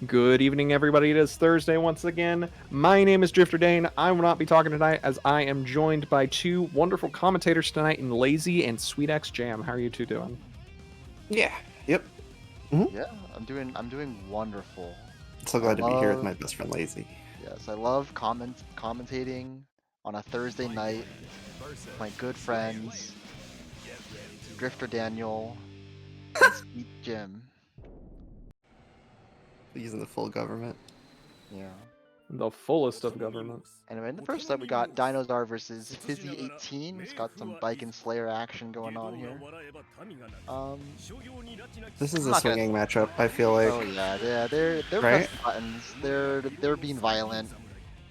Good evening, everybody. It is Thursday once again. My name is JuniperEden. I will not be talking tonight as I am joined by two wonderful commentators tonight in Lazy and Sweet X Jam. How are you two doing? Yeah. Yep. Yeah, I'm doing wonderful. So glad to be here with my best friend Lazy. Yes, I love commentating on a Thursday night with my good friends, Drifter Daniel and Sweet Jim. Using the full government. Yeah. The fullest of government. Anyway, in the first set we got Dinosaur versus Fizzy 18. It's got some Bike and Slayer action going on here. This is I'm a not swinging matchup, I feel like. Oh yeah, they're Right? pressing buttons. They're being violent,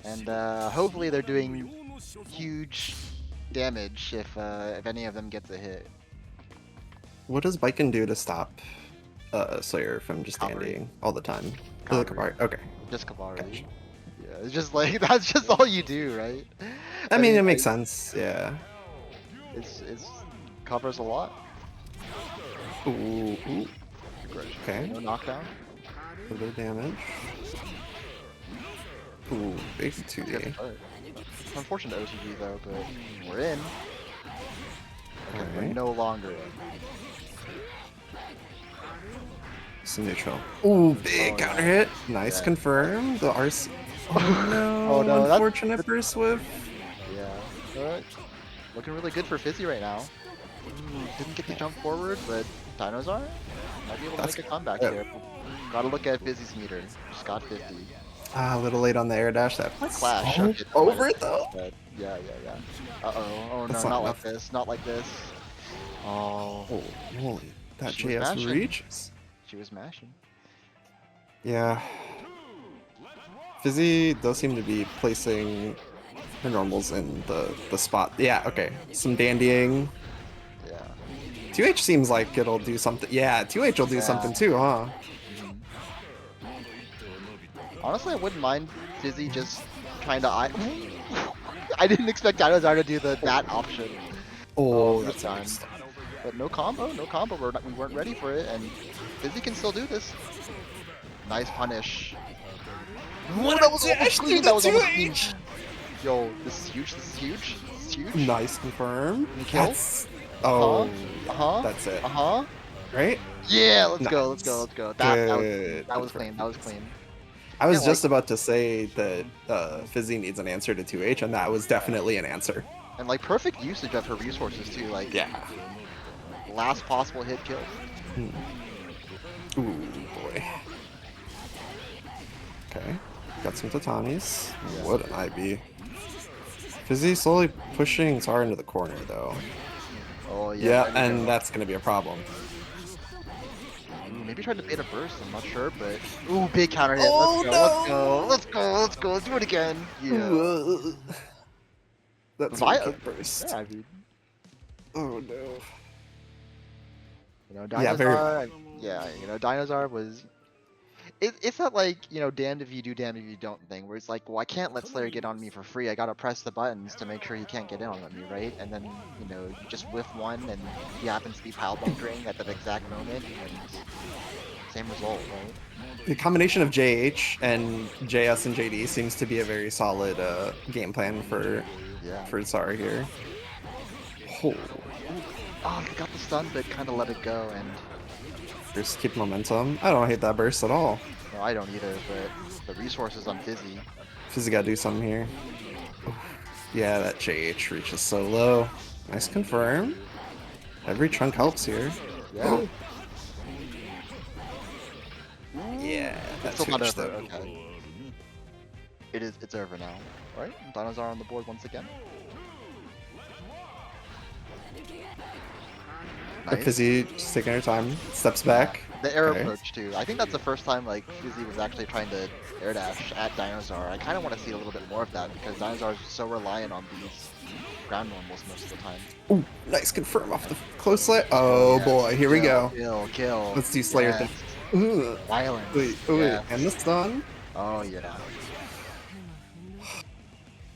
and hopefully they're doing huge damage if any of them gets a hit. What does Biken do to stop Slayer from just Cavalry. standing all the time? Cavalry. Okay. Just Cavalry. Gotcha. Yeah, it's just like that's just all you do, right? I mean, it makes sense. Yeah. It's covers a lot. Ooh. Okay. No knockdown. A little bit of damage. Ooh, big 2D. Unfortunate OCG though, but we're in. Okay, we're Alright. no longer in. Some neutral. Ooh, big Oh, counter no. hit. Nice Yeah. confirm. The RC. Oh no, Oh, no, unfortunate for Swift. Yeah. Alright. Looking really good for Fizzy right now. Didn't get to jump forward, but Dinosaur might be able to make a comeback here. Gotta look at Fizzy's meter. Just got 50. Ah, a little late on the air dash. That Clash. oh, Okay, over it though. but yeah. Uh-oh. Oh no, That's not not like enough. this. Not like this. Oh. Oh, holy. That She was JS mashing. reaches. She was mashing. Yeah. Fizzy does seem to be placing her normals in the spot. Yeah, okay. Some dandying. Yeah. 2H seems like it'll do something. Yeah, 2H will do something too, huh? Honestly, I wouldn't mind Fizzy just trying to I didn't expect Dinosaur to do that option. Oh, that's that's nice. nice. But no combo. We weren't ready for it, and Fizzy can still do this. Nice punish. What that was almost clean. That was almost clean. 2H? Yo, this is huge. This is huge. This is huge. Nice confirm. Kill? That's... Oh, Uh-huh. that's it. Uh-huh. Right? Yeah, let's go. Nice. That was clean. That was clean. I was just about to say that Fizzy needs an answer to 2H, and that was definitely an answer. And like perfect usage of her resources too. Like last possible hit kill. Ooh, boy. Okay. Got some Tatamis. What an IB. Fizzy slowly pushing Tsar into the corner, though. Oh, yeah. Yeah, and that's going to be a problem. Maybe tried to bait a burst, I'm not sure, but... Ooh, big counter hit. Oh, Let's go. Let's do it again. Yeah. That's a kick burst. Yeah, I mean... Oh, no. You know, Dinosaur... Yeah, you know, Dinosaur was... It's that, like, you know, damned if you do, damned if you don't thing, where it's like, well, I can't let Slayer get on me for free. I gotta press the buttons to make sure he can't get in on me, right? And then, you know, you just whiff one, and he happens to be pile bunkering at that exact moment, and same result, right? The combination of JH and JS and JD seems to be a very solid game plan for Tsar here. Oh, they got the stun, but kind of let it go, and... Just keep momentum. I don't hate that burst at all. No, I don't either, but the resources on Fizzy. Fizzy gotta do something here. Yeah, that JH reaches so low. Nice confirm. Every chunk helps here. Yeah. Yeah, that's still not huge over. though. Okay. It's over now, right? Dinosaur on the board once again. Nice. Fizzy just taking her time, steps back. The air approach too. I think that's the first time like Fizzy was actually trying to air dash at Dinosaur. I kind of want to see a little bit more of that because Dinosaur is so reliant on these ground normals most of the time. Ooh, nice confirm off the close slit. Oh boy, here we go. Kill. Let's do Slayer thing. Ooh. Violence. Wait, and the stun. Oh yeah.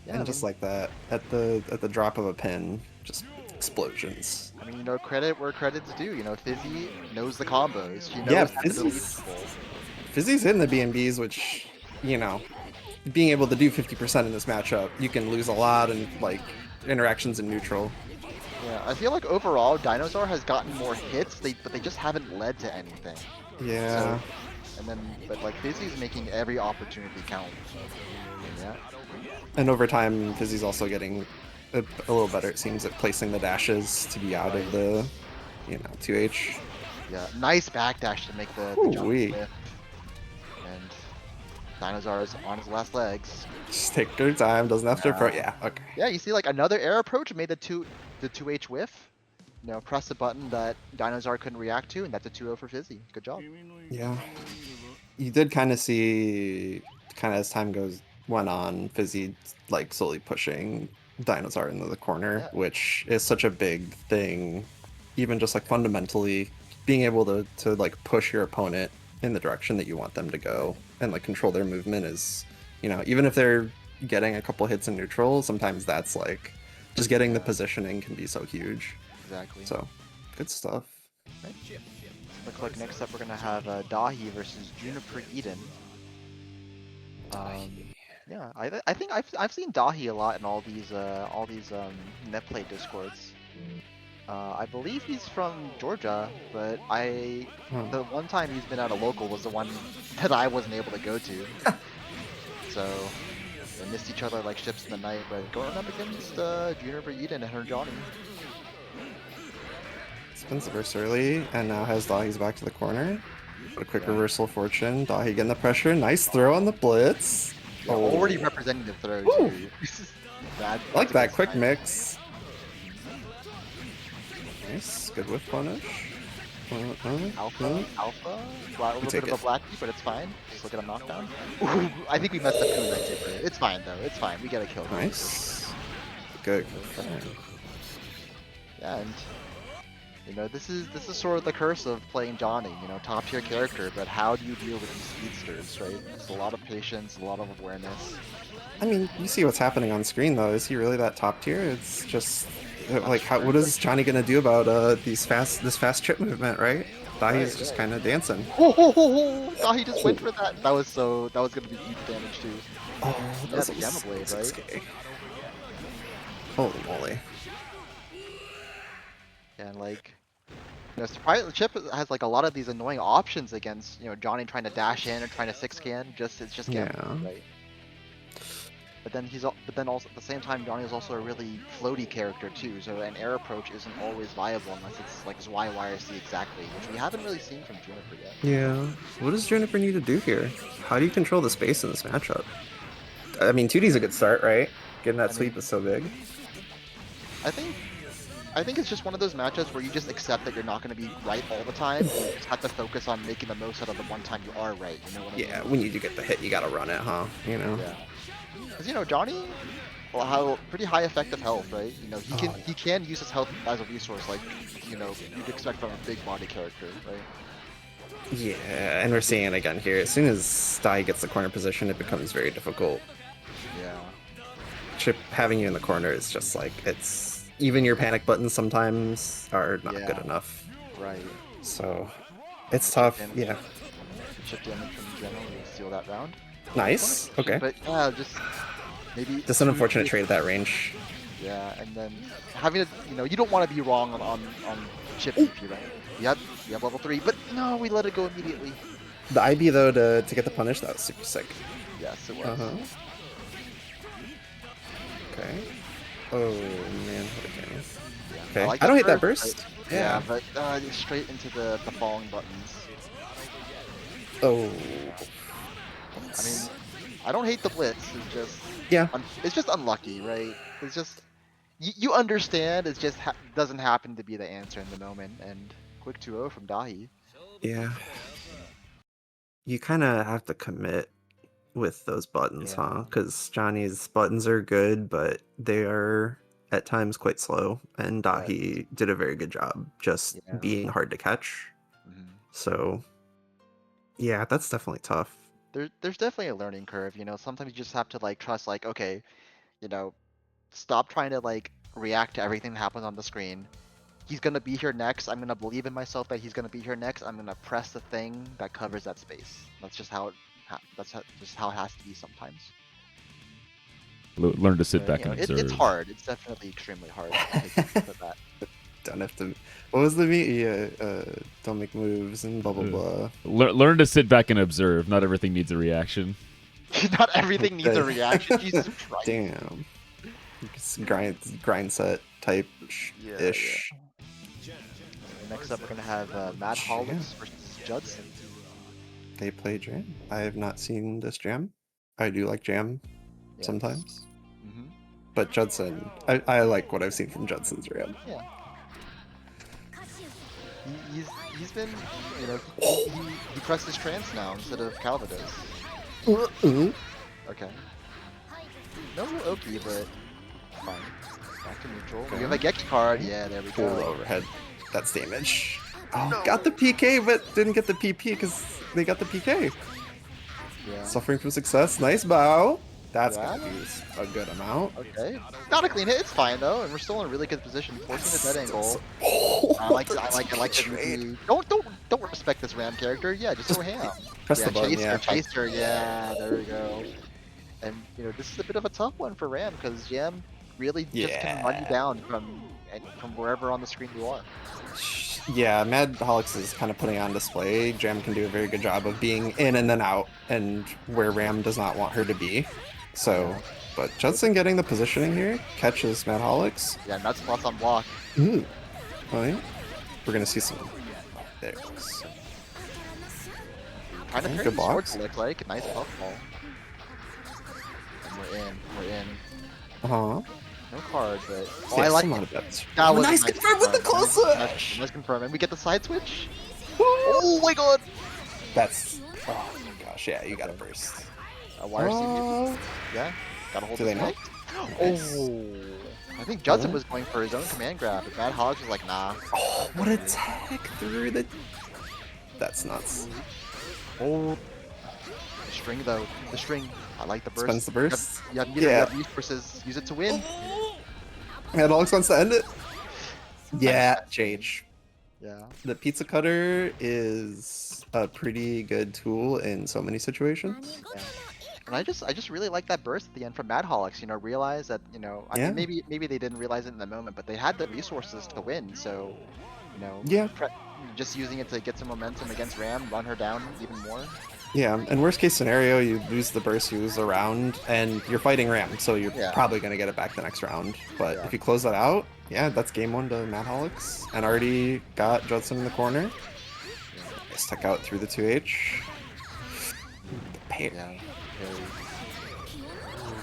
And just like that, at the drop of a pin, just explosions. I mean, you know, credit where credit's due. You know, Fizzy knows the combos. She knows Yeah, Fizzy's hitting the BMBs, which, you know, being able to do 50% in this matchup, you can lose a lot in like interactions in neutral. Yeah, I feel like overall Dinosaur has gotten more hits, but they just haven't led to anything. Yeah. So, and then, but like Fizzy's making every opportunity count. Yeah. And over time, Fizzy's also getting a little better, it seems, at placing the dashes to be out of the, 2H. Yeah, nice backdash to make the jump Ooh-wee. flip. And Dinosaur is on his last legs. Just take your time, doesn't have to approach. Yeah, okay. Yeah, you see like another air approach made the 2H whiff. You know, press the button that Dinosaur couldn't react to, and that's a 2-0 for Fizzy. Good job. Yeah. You did kind of see, kind of as time went on, Fizzy like slowly pushing Dinosaur into the corner, Yeah. which is such a big thing. Even just like fundamentally, being able to like push your opponent in the direction that you want them to go and like control their movement is, even if they're getting a couple hits in neutral, sometimes that's like just getting the positioning can be so huge. Exactly. So, good stuff. Right. Looks like next up we're gonna have Dahi versus JuniperEden. Yeah, I think I've seen Dahi a lot in all these netplay discords. I believe he's from Georgia, but the one time he's been at a local was the one that I wasn't able to go to. So they missed each other like ships in the night. But going up against JuniperEden and her Johnny. Spins the burst early, and now has Dahi's back to the corner. A quick reversal fortune. Dahi getting the pressure. Nice throw on the blitz. Yeah, already representing the throw too. I like that quick mix. Nice, good whiff punish. Alpha? Well, a little bit of a blackie, but it's fine. Just look at a knockdown. Ooh, I think we messed up Kunai Tipper. It's fine though, it's fine. We get a kill. Nice. Good. Yeah, and you know, this is sort of the curse of playing Johnny, you know, top tier character, but how do you deal with these speedsters, right? It's a lot of patience, a lot of awareness. I mean, you see what's happening on screen though. Is he really that top tier? It's just like, what is Johnny gonna do about this fast chip movement, right? Dahi's just kind of dancing. Dahi just went for that. That was gonna be huge damage too. Oh, Yeah, that's the Gamma Blade, right? Holy moly. And like, you know, surprisingly, Chip has like a lot of these annoying options against, you know, Johnny trying to dash in or trying to 6-can. It's just Gamma Blade, right? But then also at the same time, Johnny is also a really floaty character too. So an air approach isn't always viable unless it's like YYRC exactly, which we haven't really seen from Juniper yet. Yeah. What does Juniper need to do here? How do you control the space in this matchup? I mean, 2D's a good start, right? Getting that sweep is so big. I think it's just one of those matchups where you just accept that you're not going to be right all the time. And you just have to focus on making the most out of the one time you are right. You know what I mean? Yeah, when you do get the hit, you gotta run it, huh? You know. Yeah. Because you know Johnny will have pretty high effective health, right? You know he can use his health as a resource, like you know you'd expect from a big body character, right? Yeah, and we're seeing it again here. As soon as Dahi gets the corner position, it becomes very difficult. Yeah. Chip having you in the corner is just like it's even your panic buttons sometimes are not good enough. Right. So it's tough. Yeah. Chip damage from General to steal that round. Nice. Okay. But yeah, just maybe. Just an unfortunate trade at that range. Yeah, and then having to, you know, you don't want to be wrong on Chip if you're right. You have level 3, but no, we let it go immediately. The IB though to get the punish, that was super sick. Yes, it was. Okay. Oh man, what a game. Yeah, Okay. I don't hit that burst. But, yeah, but straight into the falling buttons. Oh. I mean, I don't hate the blitz. It's just it's just unlucky, right? It's just you understand. It just doesn't happen to be the answer in the moment. And quick 2-0 from Dahi. Yeah. You kind of have to commit with those buttons, huh? Because Johnny's buttons are good, but they are at times quite slow. And Dahi did a very good job just being hard to catch. So, yeah, that's definitely tough. There's definitely a learning curve, you know. Sometimes you just have to like trust, like, okay, you know, stop trying to like react to everything that happens on the screen. he's gonna be here next. I'm gonna believe in myself that he's gonna be here next. I'm gonna press the thing that covers that space. That's just how just how it has to be sometimes. Learn to sit But, back you know, and observe. it's hard. It's definitely extremely hard. For that. Don't have to. What was the don't make moves and blah blah blah. Learn to sit back and observe. Not everything needs a reaction. Not everything needs a reaction. Jesus Christ. Damn. It's grind set type ish. Next up, we're gonna have MadHolix versus Judson. They play Jam. I have not seen this Jam. I do like Jam sometimes. Mm-hmm. But Judson, I like what I've seen from Judson's Jam. Yeah. He's been, you know, he pressed his trance now instead of Calvados. Okay. No real Oki, but fine. Back to neutral. We have a Geki card. Yeah, there we Full go. overhead. That's damage. Oh, got the PK, but didn't get the PP because they got the PK. Yeah. Suffering from success. Nice bow. That's Yeah. gonna do a good amount. Okay. Not a clean hit. It's fine though, and we're still in a really good position, forcing the dead angle. I like the VP. Don't respect this Ram character. Yeah, just go ham. Press the button. Chaser. Yeah, there we go. And you know, this is a bit of a tough one for Ram because Jam really just can run you down from wherever on the screen you are. Yeah, MadHolix is kind of putting on display. Jam can do a very good job of being in and then out, and where Ram does not want her to be. So, but Judson getting the positioning here, catches MadHolix. Yeah, and that's spots on block. Ooh. Oh yeah. We're gonna see some. There it goes. Trying to Okay, turn good these box. swords look like nice puffball. And we're in. Uh-huh. No card, but Yeah, I like some lot of bets. that was Nice confirm with the close nice, nice confirm, and we get the side switch. Oh my god! That's, oh my gosh, yeah, you gotta burst. Wire CP. Yeah, gotta hold Do the they know? connect. Oh, I think Judson was going for his own command grab, but MadHolix was like, nah. Oh, what a tech through the... That's nuts. Oh, the string though, the string. I like the burst. Spends the burst. You have resources. Use it to win. MadHolix wants to end it. Yeah, JH. Yeah. The pizza cutter is a pretty good tool in so many situations. Yeah. And I just really like that burst at the end from MadHolix. You know, realize that I mean, maybe they didn't realize it in the moment, but they had the resources to win. So, just using it to get some momentum against Ram, run her down even more. Yeah, and worst case scenario, you lose the burst, you lose a round, and you're fighting Ram, so you're probably going to get it back the next round. But if you close that out, that's game one to MadHolix, and already got Judson in the corner. Stuck out through the 2H. Yeah.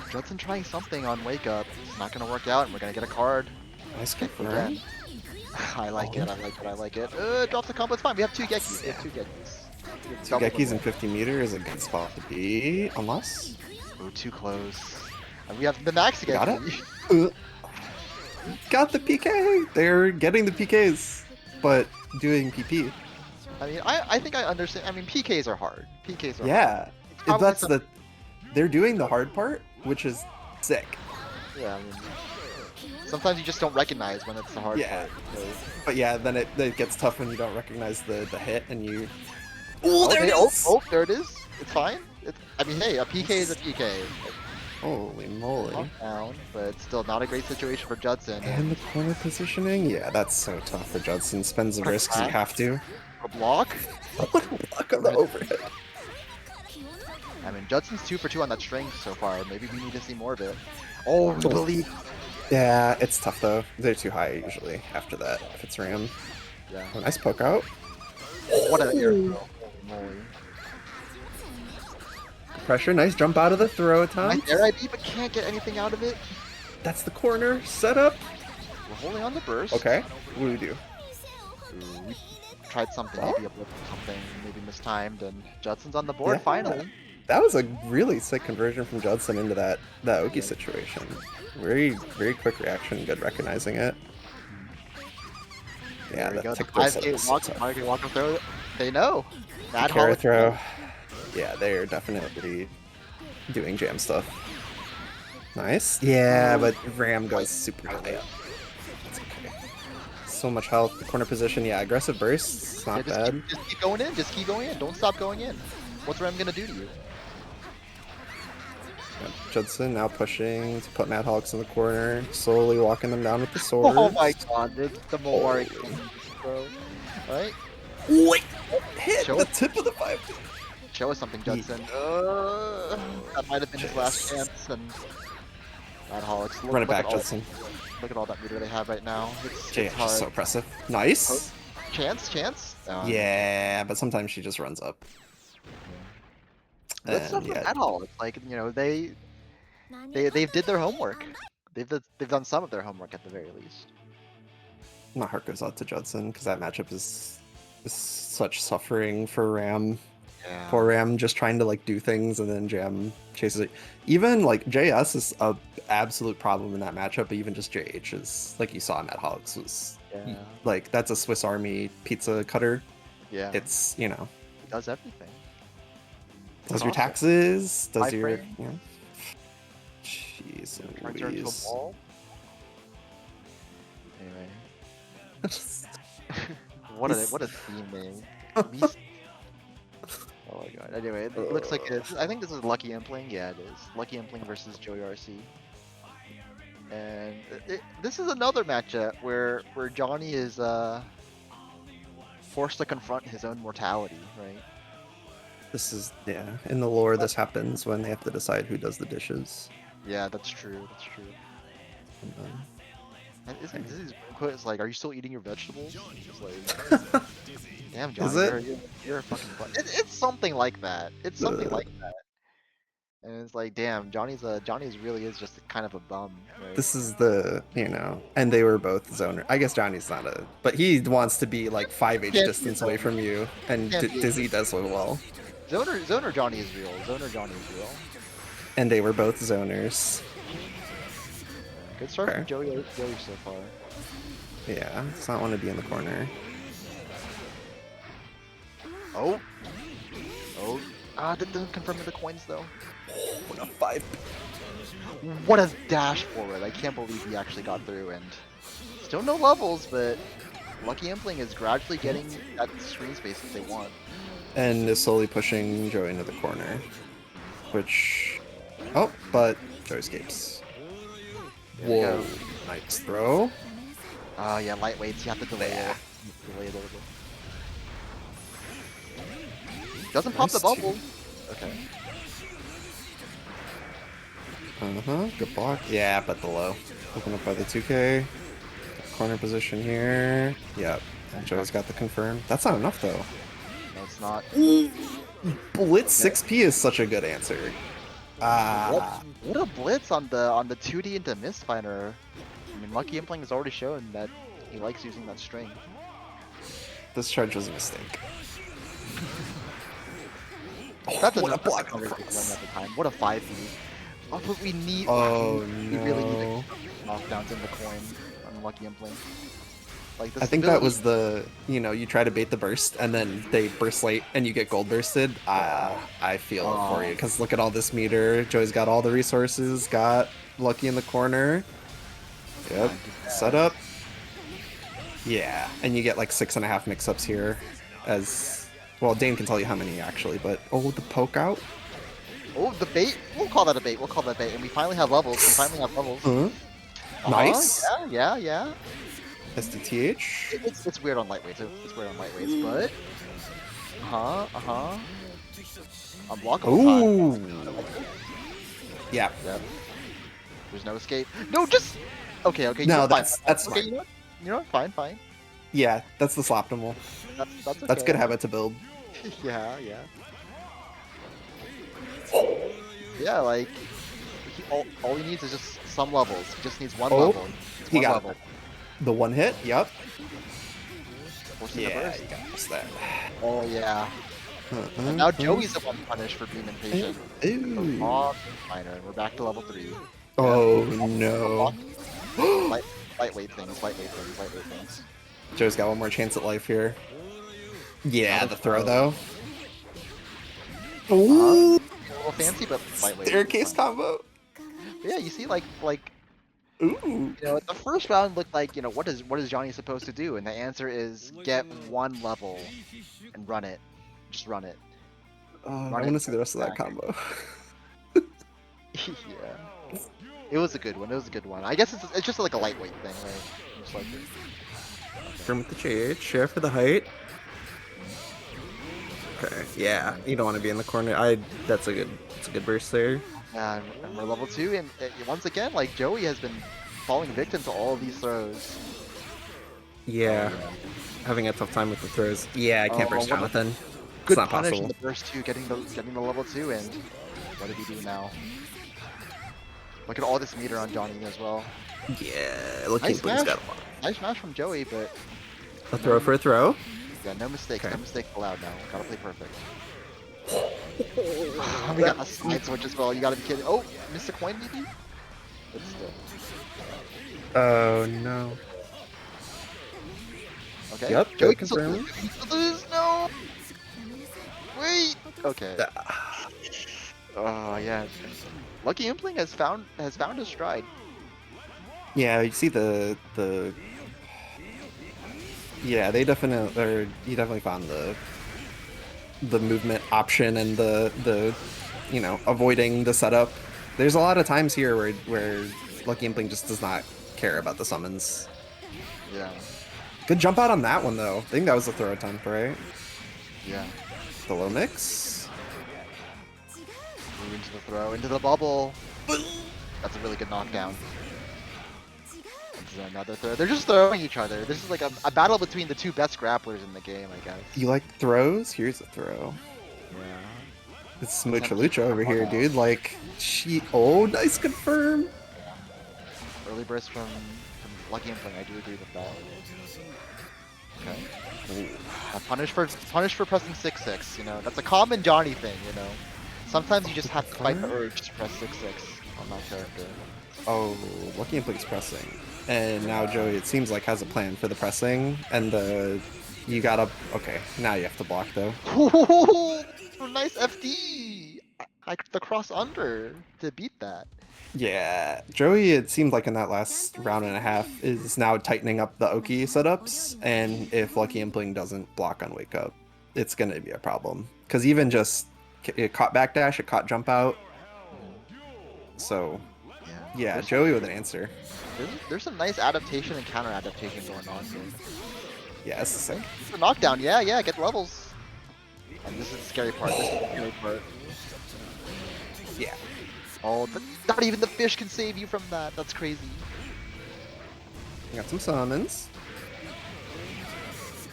Judson trying something on Wake Up. It's not going to work out, and we're going to get a card. Nice confirm. I like it. I like it. Drops the combo. It's fine. We have two Gekis. We have two Gekis. Two Gekis in 50 meter is a good spot to be, unless... Oh, too close. And we have the max again. Got it? Got the PK! They're getting the PKs, but doing PP. I mean, I think I understand. I mean, PKs are hard. PKs are hard. That's they're doing the hard part, which is sick. Yeah, I mean, sometimes you just don't recognize when it's the hard part. But yeah, then it gets tough when you don't recognize the hit and you... Oh, there it is! Oh, there it is! It's fine. I mean, hey, a PK is a PK. Holy moly. Down, but still not a great situation for Judson. And the corner positioning? Yeah, that's so tough for Judson. Spends the risk because you have to. A block? What a block on the overhead. I mean, Judson's 2 for 2 on that string so far. Maybe we need to see more of it. Oh, believe. Yeah, it's tough though. They're too high usually after that if it's Ram. Yeah. Oh, nice poke out. What an air throw. Pressure, nice jump out of the throw at times. Nice air ID, but can't get anything out of it. That's the corner setup. We're holding on the burst. Okay, what do we do? We tried something, maybe a blip or something, maybe mistimed, and Judson's on the board finally. That was a really sick conversion from Judson into that Oki situation. Very, very quick reaction, good recognizing it. Yeah, that tick throw setup is so tough. Walk throw. They know. Carry throw. Yeah, they're definitely doing jam stuff. Nice. Yeah, but Ram goes super high up. That's okay. so much health. The corner position, yeah, aggressive bursts, Yeah, not bad. just keep going in. Just keep going in. Don't stop going in. What's Rem gonna do to you? Yep, Judson now pushing to put MadHolix in the corner, slowly walking them down with the swords. Oh my god, it's the Moari, bro. Alright, Wait! Hit Show the us- tip of the 5. show us something, Judson. That might have been his last chance, and MadHolix. Run it back, Judson. Look at all that meter they have right now. It's JH hard. is so impressive. Nice! Chance? Yeah, but sometimes she just runs up. That's And not yeah, MadHolix. Like, you know, they did their homework. They've done some of their homework at the very least. my heart goes out to Judson because that matchup is such suffering for Ram. Yeah. Poor Ram just trying to like do things and then Jam chases it. Even like JS is a absolute problem in that matchup, but even just JH is like you saw MadHolix was like that's a Swiss Army pizza cutter. Yeah. It's you know It does everything. does your awesome. taxes, does High your frame. you know, jeez Turns her into a Louise. ball. Anyway. What a theme name. Least- Oh my god. Anyway, it looks like it's. I think this is Lucky Impling. Yeah, it is. Lucky Impling versus Joeyrc. And this is another matchup where Johnny is forced to confront his own mortality, right? This is yeah. In the lore, this happens when they have to decide who does the dishes. Yeah, that's true. That's true. And then- And isn't his quote is like, "Are you still eating your vegetables?" It's like, damn, Johnny, Is it? you're a fucking butt. It's something like that. It's something like that. And it's like, damn, Johnny's really is just kind of a bum. Right? This is the, you know, and they were both zoner. I guess Johnny's not a, but he wants to be like 5H Can't distance be a away zoner. from you, and Can't be a Dizzy does so well. Zoner Johnny is real. Zoner Johnny is real. And they were both zoners. Good start Okay. from Joey so far. Yeah, does not want to be in the corner. Oh, that doesn't confirm the coins though. What a 5. What a dash forward! I can't believe he actually got through, and still no levels, but Lucky Impling is gradually getting that screen space that they want. And is slowly pushing Joey into the corner. Which, oh, but Joey escapes. There we Whoa, go. nice throw. Oh yeah, lightweights, you have to delay Yeah. it. Delay it a little bit. Doesn't pop the Nice bubble. Okay. Good block. Yeah, but the low. Open up by the 2K. Corner position here. Yep. And Joey's got the confirm. That's not enough though. No, it's not. Blitz 6P is such a good answer. What a blitz on the 2D into Mistfinder. I mean, Lucky Impling has already shown that he likes using that string. This charge was a mistake. That's what a enough block coverage across. at the time. What a 5D. Oh, but we need. Oh we really need no. knockdowns in the coin on Lucky Impling. Like this I think that ability- was the, you know, you try to bait the burst and then they burst late and you get gold bursted. I feel it for you because look at all this meter. Joey's got all the resources, got Lucky in the corner. Yep, set up. Yeah, and you get like 6.5 mix-ups here as, well, Dane can tell you how many actually, but oh, the poke out. Oh, the bait. We'll call that a bait. We'll call that bait. And we finally have levels. Huh? Nice. Yeah. SDTH. It's weird on lightweights. It's weird on lightweights, but unblockable time. Ooh. Yeah. Yep. There's no escape. No, just okay. No, you know, fine. that's okay. fine. You know, what? Fine. Yeah, that's the sloptimal. That's okay. That's good habit to build. yeah. Yeah, like all he needs is just some levels. He just needs one Oh, level. Just he one got level. it. The one hit. Yep. Forcing the Yeah, burst. you got past that. Oh yeah. And now Joey's the one punished for being impatient. Ooh. Minor. We're back to level 3. Oh no. Lightweight things. Joe's got one more chance at life here. Yeah, the throw though. A Ooh. little fancy, but lightweight. Staircase combo. Yeah, you see, like Ooh. You know, the first round looked like, you know, what is Johnny supposed to do? And the answer is get one level and run it. Just run it. I Run want it to see the rest of that back. combo. Yeah. It was a good one. It was a good one. I guess it's just like a lightweight thing, right? Just like Firm with the charge. Share for the height. Okay. Yeah. You don't want to be in the corner. That's a good burst there. and we're level 2, and once again, like Joey has been falling victim to all of these throws. Yeah. Having a tough time with the throws. Yeah, I can't Oh, burst what a Jonathan. It's Good not punish in possible. the burst 2, getting the level 2, and what did he do now? Look at all this meter on Johnny as well. Yeah. Look, Nice Kingbling's smash. got a lot. Nice smash from Joey, but A throw for a throw. yeah, no mistakes. Okay. No mistakes allowed now. Gotta play perfect. We got a side switch as well. You gotta be kidding. Oh, missed a coin maybe? But still. Oh no. Okay. Yep, Joey good can still confirm. lose. No. Wait. Okay. Ah, Oh yeah. Lucky Impling has found his stride. Yeah, you see the yeah, they definitely he definitely found the movement option and the you know, avoiding the setup. There's a lot of times here where Lucky Impling just does not care about the summons. Yeah. Good jump out on that one though. I think that was a throw attempt, right? Yeah. The low mix. Move into the throw, into the bubble. That's a really good knockdown. This is another throw. They're just throwing each other. This is like a battle between the two best grapplers in the game, I guess. You like throws? Here's a throw. Yeah. It's Smucha over here, dude. Like, oh, nice confirm. Early burst from Lucky Impling. I do agree with that. Okay. Punish for pressing 6-6. You know, that's a common Johnny thing. You know, sometimes you just have to fight the urge to press 6-6 on that character. Oh, Lucky Impling's pressing. And now Joey, it seems like, has a plan for the pressing. And you gotta... Okay, now you have to block, though. Ooh, nice FD! The cross under to beat that. Yeah, Joey, it seemed like in that last round and a half, is now tightening up the Oki setups. And if Lucky Impling doesn't block on Wake Up, it's gonna be a problem. Because even just... It caught backdash, it caught jump out. So... Yeah, Joey with an answer. There's some nice adaptation and counter adaptation going on here. Yeah, this is sick. It's a knockdown, yeah, get levels. And this is the scary part. This is the scary part. Yeah. Oh, not even the fish can save you from that. That's crazy. Got some summons.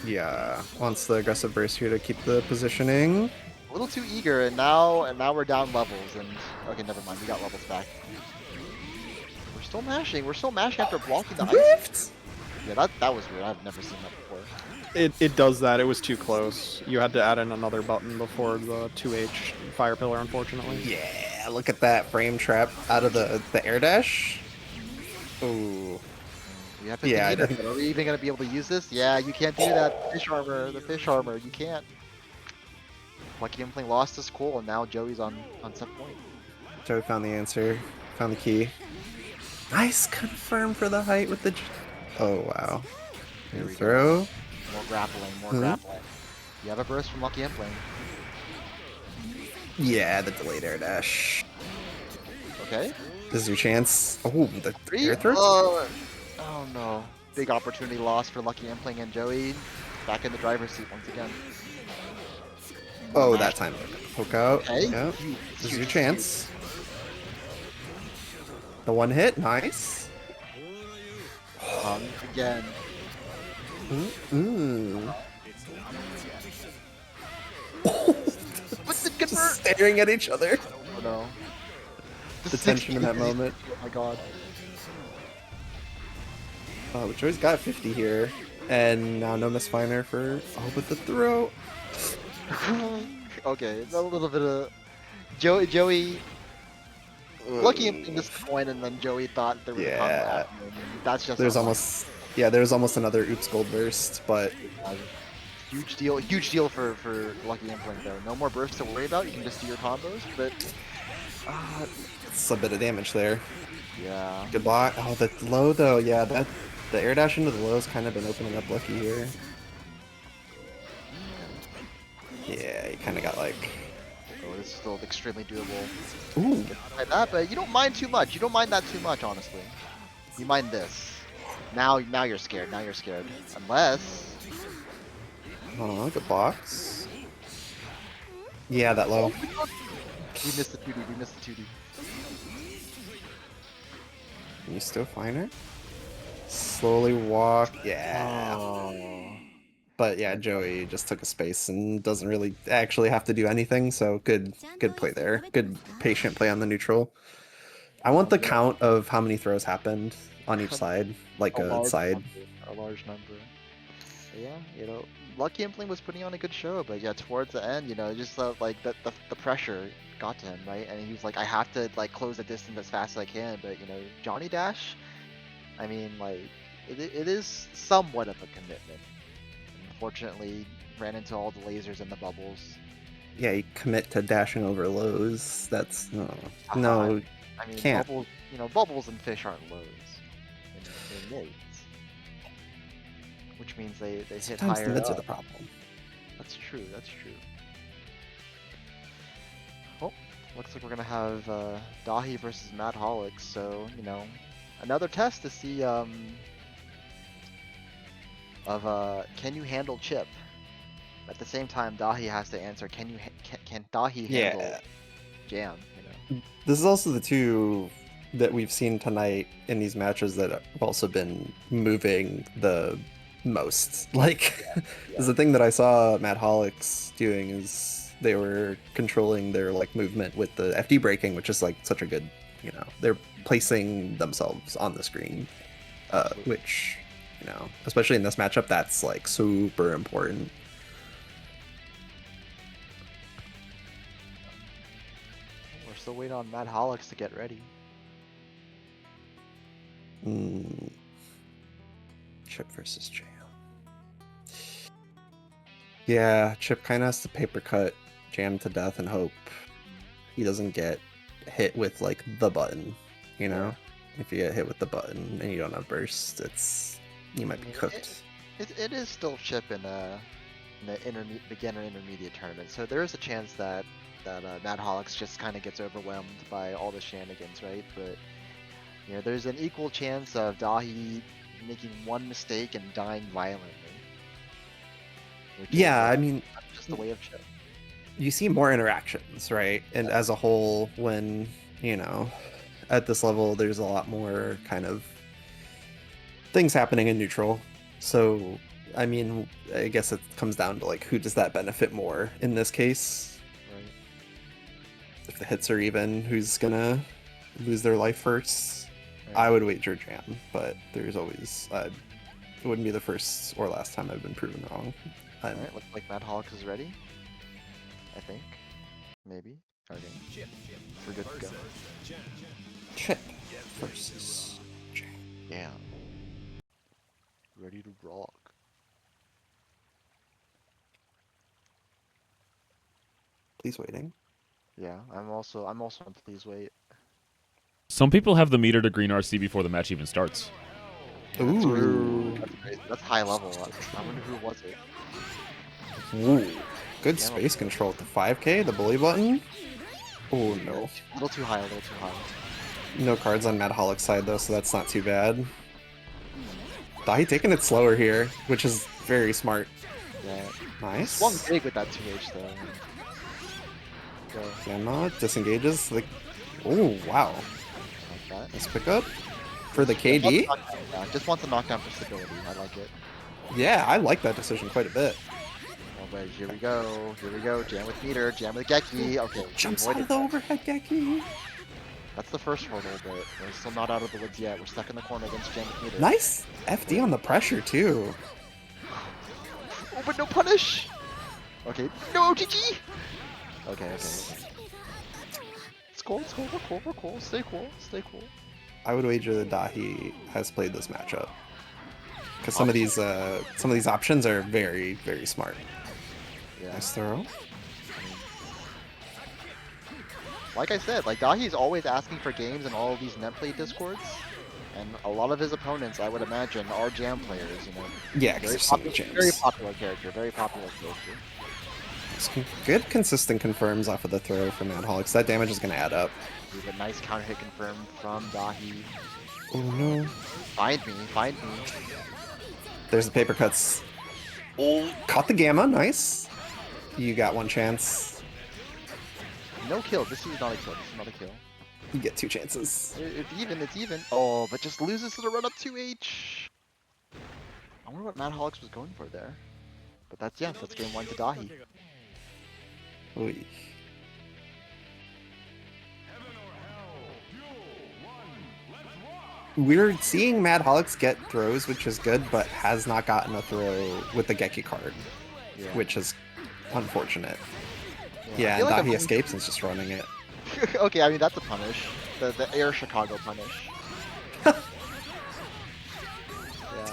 Yeah, wants the aggressive burst here to keep the positioning. A little too eager, and now we're down levels. And okay, never mind. We got levels back. We're still mashing after blocking the ice. Lift! Yeah, that was weird. I've never seen that before. It does that. It was too close. You had to add in another button before the 2H fire pillar, unfortunately. Yeah, look at that frame trap out of the air dash. Ooh. We have 50 Yeah, meters, but are we even gonna be able to use this? Yeah, you can't do that. The fish armor, you can't. Lucky Impling lost his cool, and now Joey's on set point. Joey found the answer. Found the key. Nice confirm for the height with the... Oh, wow. There we Throw. go. More grappling. You have a burst from Lucky Impling. Yeah, the delayed air dash. Okay. This is your chance. Oh, the air throw? Oh no. Big opportunity lost for Lucky Impling, and Joey back in the driver's seat once again. Oh, that time. Poke out. Okay. Yep. This is your chance. The one hit. Nice. Again. What's the convert? Staring at each other. Oh no. The tension in that moment. Oh my god. Oh, but Joey's got 50 here. And now no misfiner for... Oh, but the throw. Okay, it's a little bit of... Joey... Lucky Impling missed the point, and then Joey thought there was a combat. That's just... There's almost... Yeah, there's almost another Oops Gold burst, but... Huge deal for Lucky Impling though. No more bursts to worry about, you can just do your combos, but... it's a bit of damage there. Yeah. Good block. Oh, the low though. Yeah, the air dash into the low has kind of been opening up lucky here. Yeah, you kind of got like. Oh, this is still extremely doable. Ooh. Like that, but you don't mind too much. You don't mind that too much, honestly. You mind this. Now you're scared. Now you're scared. Unless. Oh, good blocks. Yeah, that low. We missed the 2D. We missed the 2D. Can you still find her? Slowly walk. Yeah. Oh. But yeah, Joey just took a space and doesn't really actually have to do anything. So good play there. Good patient play on the neutral. I want the count of how many throws happened on each side, like a side. A large number. But yeah, you know, Lucky Impling was putting on a good show, but yeah, towards the end, you know, just like the pressure got to him, right? And he was like, I have to like close the distance as fast as I can. But you know, Johnny Dash, I mean, like it is somewhat of a commitment. Unfortunately, ran into all the lasers and the bubbles. Yeah, you commit to dashing over lows. That's no, I mean, can't. bubbles, you know, bubbles and fish aren't lows. They're mids. Which means they hit Sometimes higher the mids are up. the problem. That's true, that's true. Well, looks like we're gonna have Dahi versus MadHolix, so, you know, another test to see can you handle Chip? At the same time, Dahi has to answer, can Dahi handle Jam, you know? This is also the two that we've seen tonight in these matches that have also been moving the most. Like, is the thing that I saw MadHolix doing is they were controlling their like movement with the FD braking, which is like such a good, you know, they're placing themselves on the screen, which, you know, especially in this matchup, that's like super important. We're still waiting on MadHolix to get ready. Chip versus Jam. Yeah, Chip kind of has to paper cut Jam to death and hope he doesn't get hit with like the button, you know? If you get hit with the button and you don't have burst, you might be cooked. It is still Chip in the beginner intermediate tournament, so there is a chance that MadHolix just kind of gets overwhelmed by all the shenanigans, right? But you know, there's an equal chance of Dahi making one mistake and dying violently. Yeah, I mean, just the way of Chip. You see more interactions, right? And as a whole, when, you know, at this level, there's a lot more kind of things happening in neutral. So, I mean, I guess it comes down to like, who does that benefit more in this case? Right. If the hits are even, who's gonna lose their life first? Right. I would wager Jam, but there's always, it wouldn't be the first or last time I've been proven wrong. Alright, looks like MadHolix is ready. I think. Maybe. Okay. We're good to go. Chip versus Jam. Yeah. Ready to rock. Please waiting. Yeah, I'm also on please wait. Some people have the meter to green RC before the match even starts. Yeah, Ooh. that's crazy. That's high level. I wonder who was it. Ooh. Good Yeah, space control with the 5K, the bully button. Oh no. A little too high, a little too high. No cards on MadHolix side though, so that's not too bad. Dahi taking it slower here, which is very smart. Yeah. Nice. Swung big with that 2H though. Go. Gamma disengages. Like, oh wow. Like that. Nice pickup for the KD. Just wants a knockdown for stability. I like it. Yeah, I like that decision quite a bit. Oh wait, here we go. Here we go. Jam with meter. Jam with Geki. Okay. Jumps out of the overhead Geki. That's the first hurdle, but we're still not out of the woods yet. We're stuck in the corner against Jam with meter. Nice FD on the pressure too. Oh, but no punish. Okay. No GG. Okay. It's cool. We're cool. Stay cool. I would wager that Dahi has played this matchup because some of these options are very, very smart. Yeah. Nice throw. like I said, like Dahi's always asking for games in all of these netplay discords, and a lot of his opponents, I would imagine, are jam players. You know, Yeah, because very there's so many popular, jams. very popular character, very popular character. Good consistent confirms off of the throw from MadHolix. That damage is going to add up. Ooh, a nice counter hit confirmed from Dahi. Oh no. Find me, find me. There's the paper cuts. Oh, caught the gamma. Nice. You got one chance. No kill. This is not a kill. This is not a kill. You get 2 chances. It's even. It's even. Oh, but just loses to the run up 2H. I wonder what MadHolix was going for there. But that's that's game 1 to Dahi. Oy. We're seeing MadHolix get throws, which is good, but has not gotten a throw with the Geki card, Yeah. which is unfortunate. I Yeah, feel and like Dahi escapes and is just running it. Okay, I mean that's a punish. The Air Chicago punish.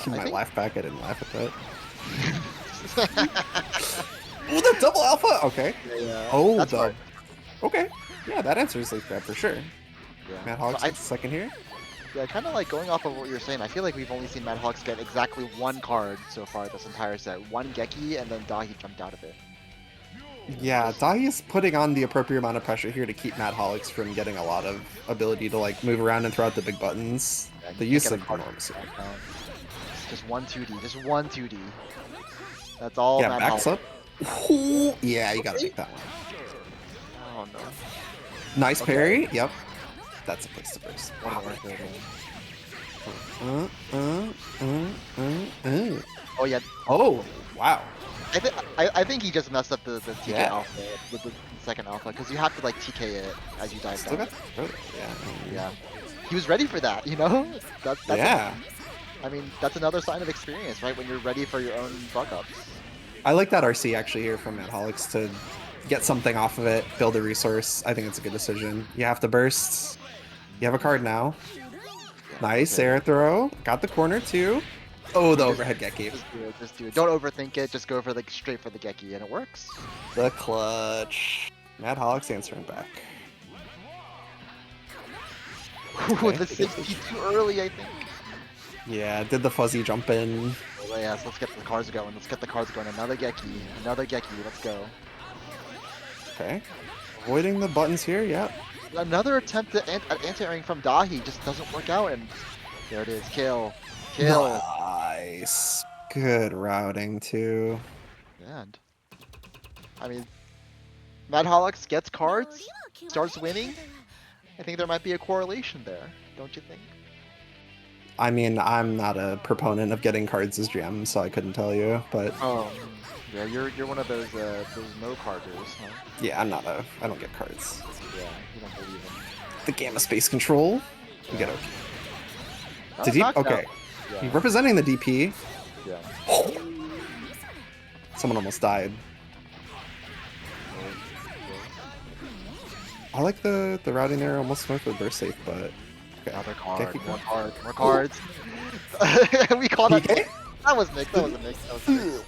Keep I my think- laugh back. I didn't laugh at that. Oh, the double alpha. Okay. Yeah, Oh, that's the. hard. Okay. Yeah, that answers leaf grab for sure. Yeah. MadHolix So gets a second here. Yeah, kind of like going off of what you're saying, I feel like we've only seen MadHolix get exactly one card so far this entire set. One Geki, and then Dahi jumped out of it. Yeah, Dahi is putting on the appropriate amount of pressure here to keep MadHolix from getting a lot of ability to like move around and throw out the big buttons. Yeah, The you use can't of get a card enormous. back down. Just one 2D, just one 2D. That's all Yeah, MadHolix. backs up. Ooh, yeah, you gotta take that one. Oh no. Nice Okay. parry. Yep. That's a place to burst. One Wow. more there, Uh. Oh yeah, Oh, wow. I think he just messed up the TK Yeah. alpha, the second alpha, because you have to like TK it as you dive Still down. got the throw. Yeah. Yeah. He was ready for that, you know? That's Yeah. I mean, that's another sign of experience, right? When you're ready for your own fuck ups. I like that RC actually here from MadHolix to get something off of it, build a resource. I think it's a good decision. You have to burst. You have a card now. Nice Okay. air throw. Got the corner too. Oh, the overhead Geki. Just do it, just do it. Don't overthink it, just go for the straight for the Geki, and it works. The clutch. MadHolix answering back. Ooh, Okay. the 60 too early, I think. Yeah, did the fuzzy jump in. Oh, yes, let's get the cards going. Let's get the cards going. Another Geki. Another Geki. Let's go. Okay. Avoiding the buttons here, yeah. Another attempt at anti-airing from Dahi just doesn't work out, and there it is. Kill. Kill. Nice. Good routing too. And I mean, MadHolix gets cards, starts winning. I think there might be a correlation there, don't you think? I mean, I'm not a proponent of getting cards as gems, so I couldn't tell you, but Oh, yeah, you're one of those no carders, huh? yeah, I don't get cards. Yeah, you don't believe in. The gamma space control. You get okay. Not Did a he? knockdown. Okay. Yeah, Representing the DP. yeah. Someone almost died. I like the routing there, almost went for the burst safe, but okay. Another card, Geki more card. cards, more cards. We called that. PK? That was mixed. That was a mix. That was a mix.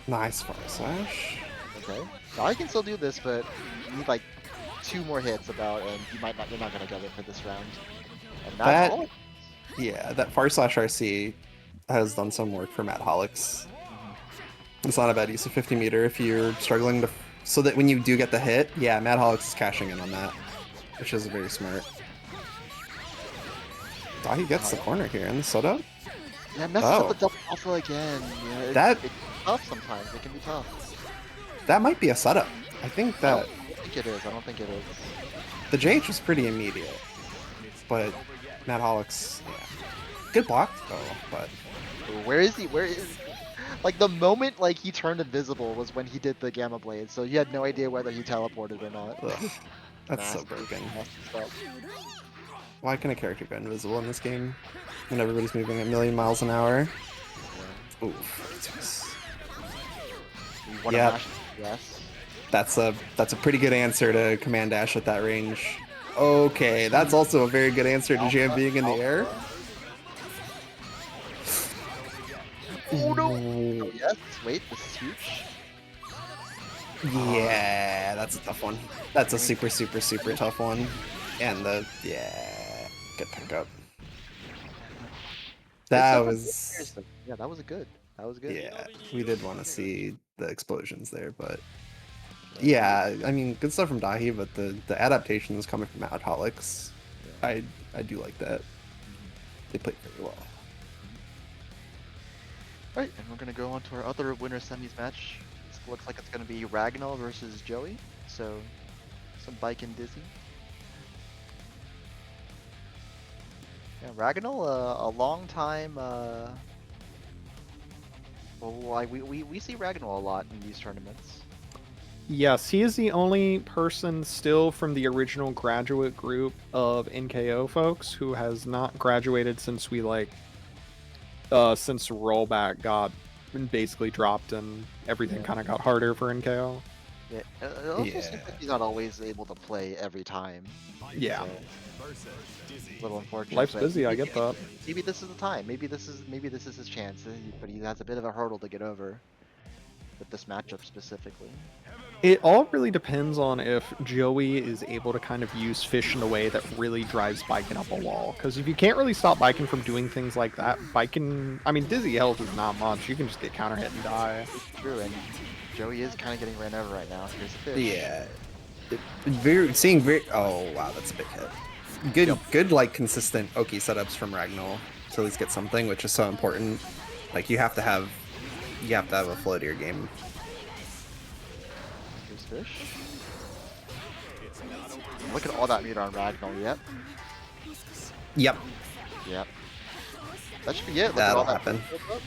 Nice far slash. Okay. Now I can still do this, but you need like 2 more hits about, and you're not gonna get it for this round. And that's That- all. Yeah, that far slash RC has done some work for MadHolix. It's not a bad use of 50 meter if you're struggling to, so that when you do get the hit, yeah, MadHolix is cashing in on that, which is very smart. Dahi gets the corner here in the setup. Yeah, messes Oh. up the double alpha again. Yeah, it's tough sometimes. It can be tough. That might be a setup. I think I that don't think it is. I don't think it is. the JH was pretty immediate, but MadHolix, yeah, good block though. But Where is he? Where is? Like the moment like he turned invisible was when he did the gamma blade. So you had no idea whether he teleported or not. ugh, that's so Nasty, broken. nasty stuff. Why can a character go invisible in this game when everybody's moving at a million miles an hour? Oof. You wanna Yeah. mash? Yes. That's a pretty good answer to command dash at that range. Okay, that's also a very good answer to jam being in the air. Oh no! Oh yes, wait, this is huge. Yeah, that's a tough one. That's a super tough one. And good pickup. That was Yeah, that was good. That was good. yeah. We did want to see the explosions there, but yeah, I mean, good stuff from Dahi, but the adaptations coming from MadHolix, I do like that. They played very well. Alright, and we're gonna go on to our other winner semis match. This looks like it's gonna be Ragnall versus Joey. So, some bike and Dizzy. Yeah, Ragnall, a long time. Well, we see Ragnall a lot in these tournaments. Yes, he is the only person still from the original graduate group of NKO folks who has not graduated since we since rollback got basically dropped and everything kind of got harder for NKO. Yeah, it also seems like he's not always able to play every time. Yeah. So, a little unfortunate. Life's but busy, I get that. Maybe this is the time. Maybe this is his chance. But he has a bit of a hurdle to get over with this matchup specifically. It all really depends on if Joey is able to kind of use Fish in a way that really drives Biken up a wall. Because if you can't really stop Biken from doing things like that, I mean, Dizzy health is not much. You can just get counter hit and die. It's true, and Joey is kind of getting ran over right now. Here's the Fish. Yeah. Oh wow, that's a big hit. Good like consistent Oki setups from Ragnall to at least get something, which is so important. Like you have to have a flow to your game. Here's Fish. Look at all that meter on Ragnall. Yep. That should be it. Look That'll at all happen. That.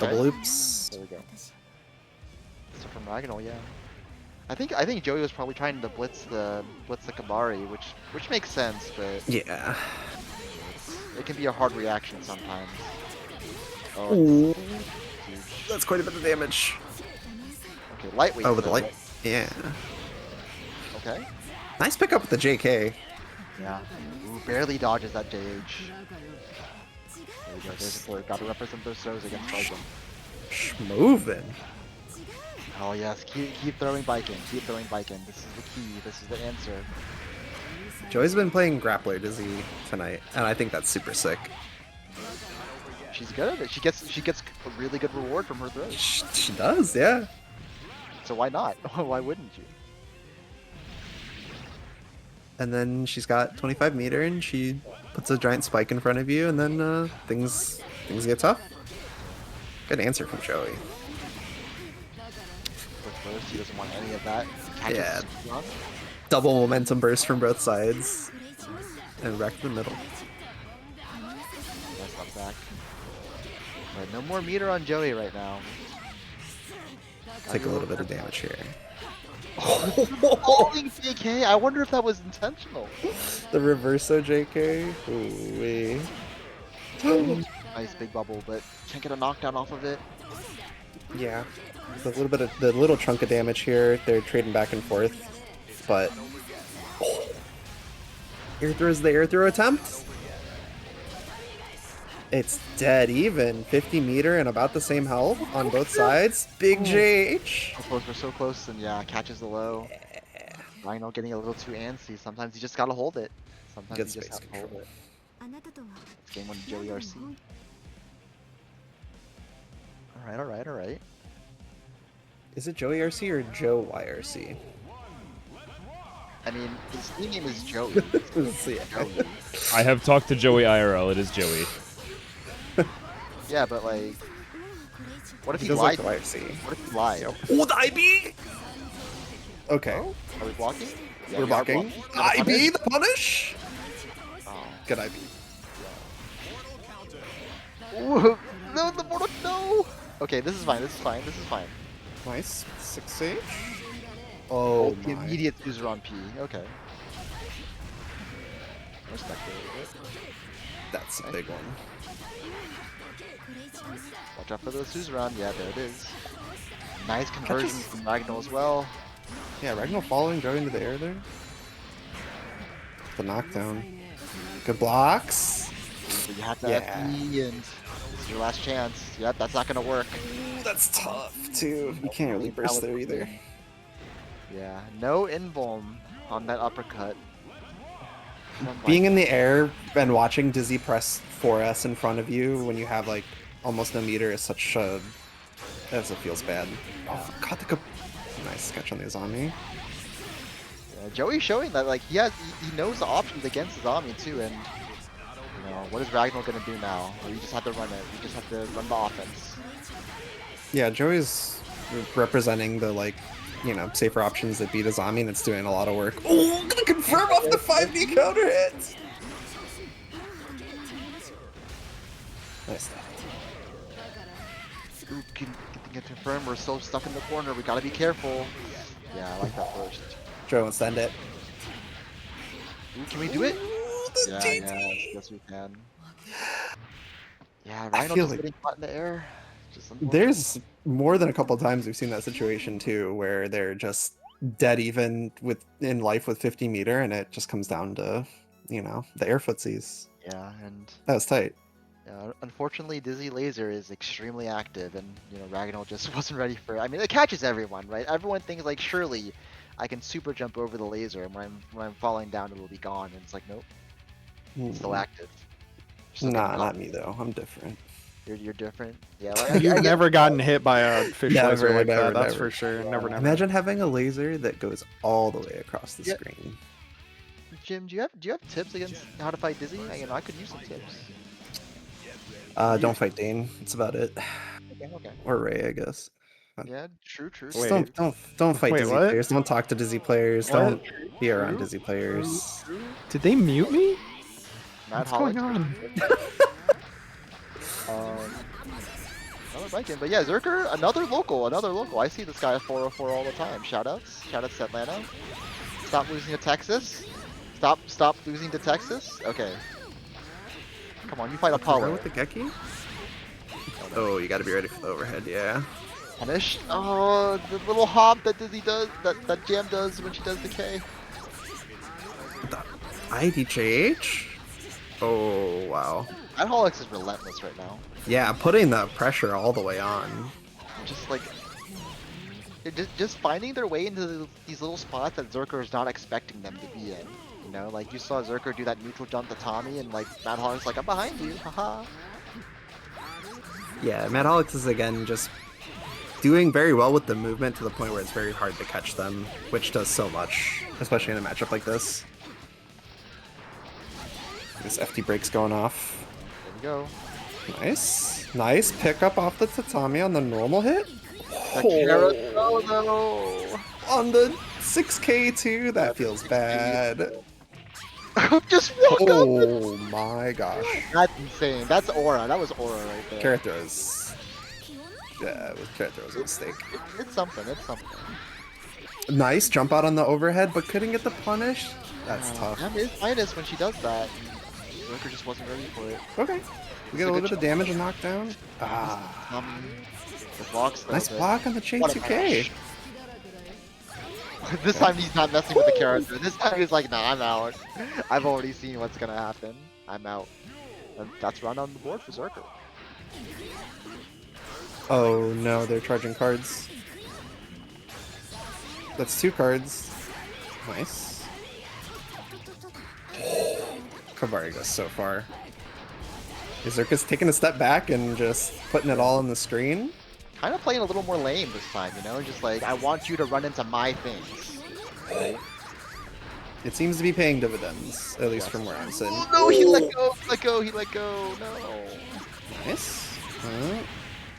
Double loops. There we go. So from Ragnall, yeah. I think Joey was probably trying to blitz the Kabari, which makes sense, but Yeah. it can be a hard reaction sometimes. Oh, Ooh. huge. That's quite a bit of damage. Okay, lightweight. Oh, with the though, light. right? Yeah. Okay. Nice pickup with the JK. Yeah. Ooh, barely dodges that JH. There we go. There's a play. Gotta represent those throws against Biken. Moving. Oh yes, keep throwing Biken. Keep throwing Biken. This is the key. This is the answer. Joey's been playing Grappler Dizzy tonight, and I think that's super sick. She's good at it. She gets a really good reward from her throws. She does, yeah. So why not? Why wouldn't you? And then she's got 25 meter, and she puts a giant spike in front of you, and then things get tough. Good answer from Joey. Quick burst. He doesn't want any of that. Yeah. Run. Double momentum burst from both sides, and back to the middle. Nice up back. Alright, no more meter on Joey right now. Take a little bit of damage here. Falling JK. I wonder if that was intentional. The reverso JK. Ooh-wee. Nice big bubble, but can't get a knockdown off of it. Yeah, there's a little bit of the little chunk of damage here. They're trading back and forth, but air throws the air throw attempt. It's dead even. 50 meter and about the same health on both sides. Big JH. So close, we're so close, and yeah, catches the low. Rhino getting a little too antsy. Sometimes you just gotta hold it. Sometimes Good you just space have to hold control. it. It's game 1 Joeyrc. Alright. Is it Joeyrc or Joe YRC? I mean, his team name is Joey. Yeah. Joey. I have talked to Joey IRL. It is Joey. Yeah, but like, what if he Feels lied? like the YRC. What if he lied? Oh, the IB! Okay, Oh, are we blocking? Yeah, we're we are blocking. Gonna IB, punish? the punish! Oh. Good IB. Ooh, no, the mortal, no! Okay, this is fine. Nice. 6H. Oh, The my. immediate user on P. Okay. Respect it. That's a big one. Watch out for those Suzerain. Yeah, there it is. Nice conversion from Ragnall as well. Yeah, Ragnall following Joey into the air there. The knockdown. Good blocks. But you have to Yeah. FE and This is your last chance. Yep, that's not gonna work. Ooh, that's tough too. You can't really burst there either. Yeah, no invuln on that uppercut. Being in the air and watching Dizzy press 4S in front of you when you have like almost no meter is such a... As it feels bad. Oh, caught the nice catch on the Azami. Yeah, Joey's showing that like he knows the options against Azami too, and you know what is Ragnar gonna do now? Well, you just have to run it. You just have to run the offense. Yeah, Joey's representing the like, you know, safer options that beat Azami, and it's doing a lot of work. Oh, gonna confirm off the 5D counter hit! Nice stuff. Ooh, can confirm we're still stuck in the corner. We gotta be careful. Yeah, I like that first. Joe wants to end it. Ooh, can we do it? Ooh, the Yeah, GT! yeah, yes we can. Yeah, I Rhino feel just like getting caught in the air. Just unfortunate. there's more than a couple times we've seen that situation too, where they're just dead even in life with 50 meter, and it just comes down to, you know, the air footsies. Yeah, and That was tight. unfortunately, Dizzy Laser is extremely active, and you know Ragnar just wasn't ready for it. I mean, it catches everyone, right? Everyone thinks like, surely I can super jump over the laser, and when I'm falling down, it'll be gone. And it's like, nope, it's still active. Still Nah, getting not caught. me though. I'm different. You're different. Yeah, like, You've never gotten hit by a fish laser like Never, that. That's never. for sure. Never. Imagine having a laser that goes all the way across the Yeah. screen. Jim, do you have tips against how to fight Dizzy? You know, I could use some tips. Don't fight Dane. That's about it. Okay. Or Ray, I guess. Yeah, true. Just Wait. don't fight Wait, Dizzy what? players. Don't talk to Dizzy players. What? Don't be around True. Dizzy players. Did they mute me? What's MadHolix. going on? Another Viking, but yeah, Xerker, another local. I see this guy at 404 all the time. Shoutouts to Atlanta. Stop losing to Texas. Stop losing to Texas. Okay. Come on, you fight Go Apollo. with the Geki? Oh, you gotta be ready for the overhead, yeah. Punish. Oh, the little hop that Dizzy does, that Jam does when she does the K. The IDJH? Oh, wow. MadHolix is relentless right now. Yeah, putting the pressure all the way on. Just like, just finding their way into these little spots that Xerker is not expecting them to be in. You know, like you saw Xerker do that neutral jump to Tommy, and like MadHolix like, I'm behind you, haha. Yeah, MadHolix is again just doing very well with the movement to the point where it's very hard to catch them, which does so much, especially in a matchup like this. This FD break's going off. There we go. Nice. Nice pickup off the tatami on the normal hit. Oh no! On the 6K too, that feels bad. Just walk up! Oh my gosh. That's insane. That's aura. That was aura right there. Carrot throws. Yeah, carrot throws a mistake. It's something. It's something. Nice jump out on the overhead, but couldn't get the punish. That's tough. That is minus when she does that. Xerker just wasn't ready for it. Okay. We get a little bit of damage and knockdown. Ah. The blocks though, Nice but- block on the chain What a 2K. This time he's not messing with the character. This time he's like, nah, I'm out. I've already seen what's gonna happen. I'm out. And that's run on the board for Xerker. Oh no, they're charging cards. That's 2 cards. Nice. Kavari goes so far. Xerker's taking a step back and just putting it all on the screen. Kind of playing a little more lame this time, you know? Just like, I want you to run into my things. Right? It seems to be paying dividends, at least from where I'm sitting. Oh no, he let go, he let go, no. Nice.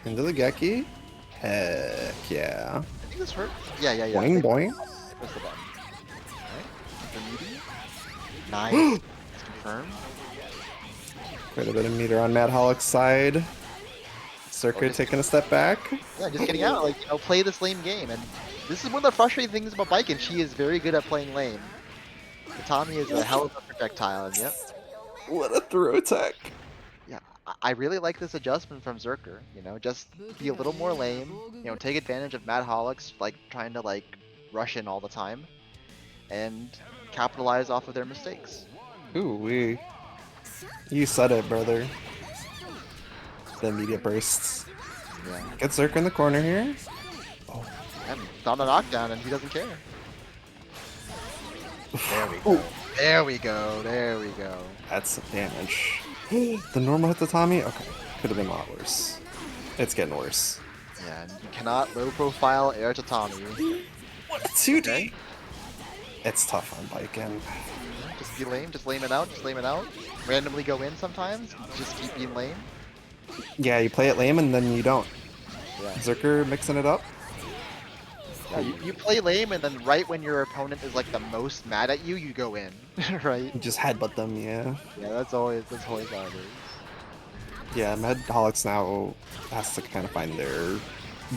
Into the Geki. Heck yeah. I think this hurt. Yeah. Boing boing. Where's the button? Alright, intermediate. Nice. It's confirmed. Quite a bit of meter on MadHolix's side. Xerker taking a step back. Yeah, just getting out, like, you know, play this lame game. And this is one of the frustrating things about Bike, and she is very good at playing lame. Tommy is a hell of a projectile, and yep. What a throw tech. Yeah, I really like this adjustment from Xerker, you know, just be a little more lame, you know, take advantage of MadHolix, like, trying to, like, rush in all the time, and capitalize off of their mistakes. Ooh wee. You said it, brother. the immediate bursts. Yeah. Get Xerker in the corner here. And found a knockdown, and he doesn't care. There we go. There we go. There we go. That's some damage. The normal hit the Tommy? Okay. Could have been a lot worse. It's getting worse. Yeah, and you cannot low profile air tatami. What a 2D? It's tough on Biken. Just be lame, just lame it out, just lame it out. Randomly go in sometimes, just keep being lame. Yeah, you play it lame and then you don't. Yeah. Xerker mixing it up. Yeah, you play lame, and then right when your opponent is like the most mad at you, you go in, right? You just headbutt them, yeah. Yeah, that's always how it is. Yeah, MadHolix now has to kind of find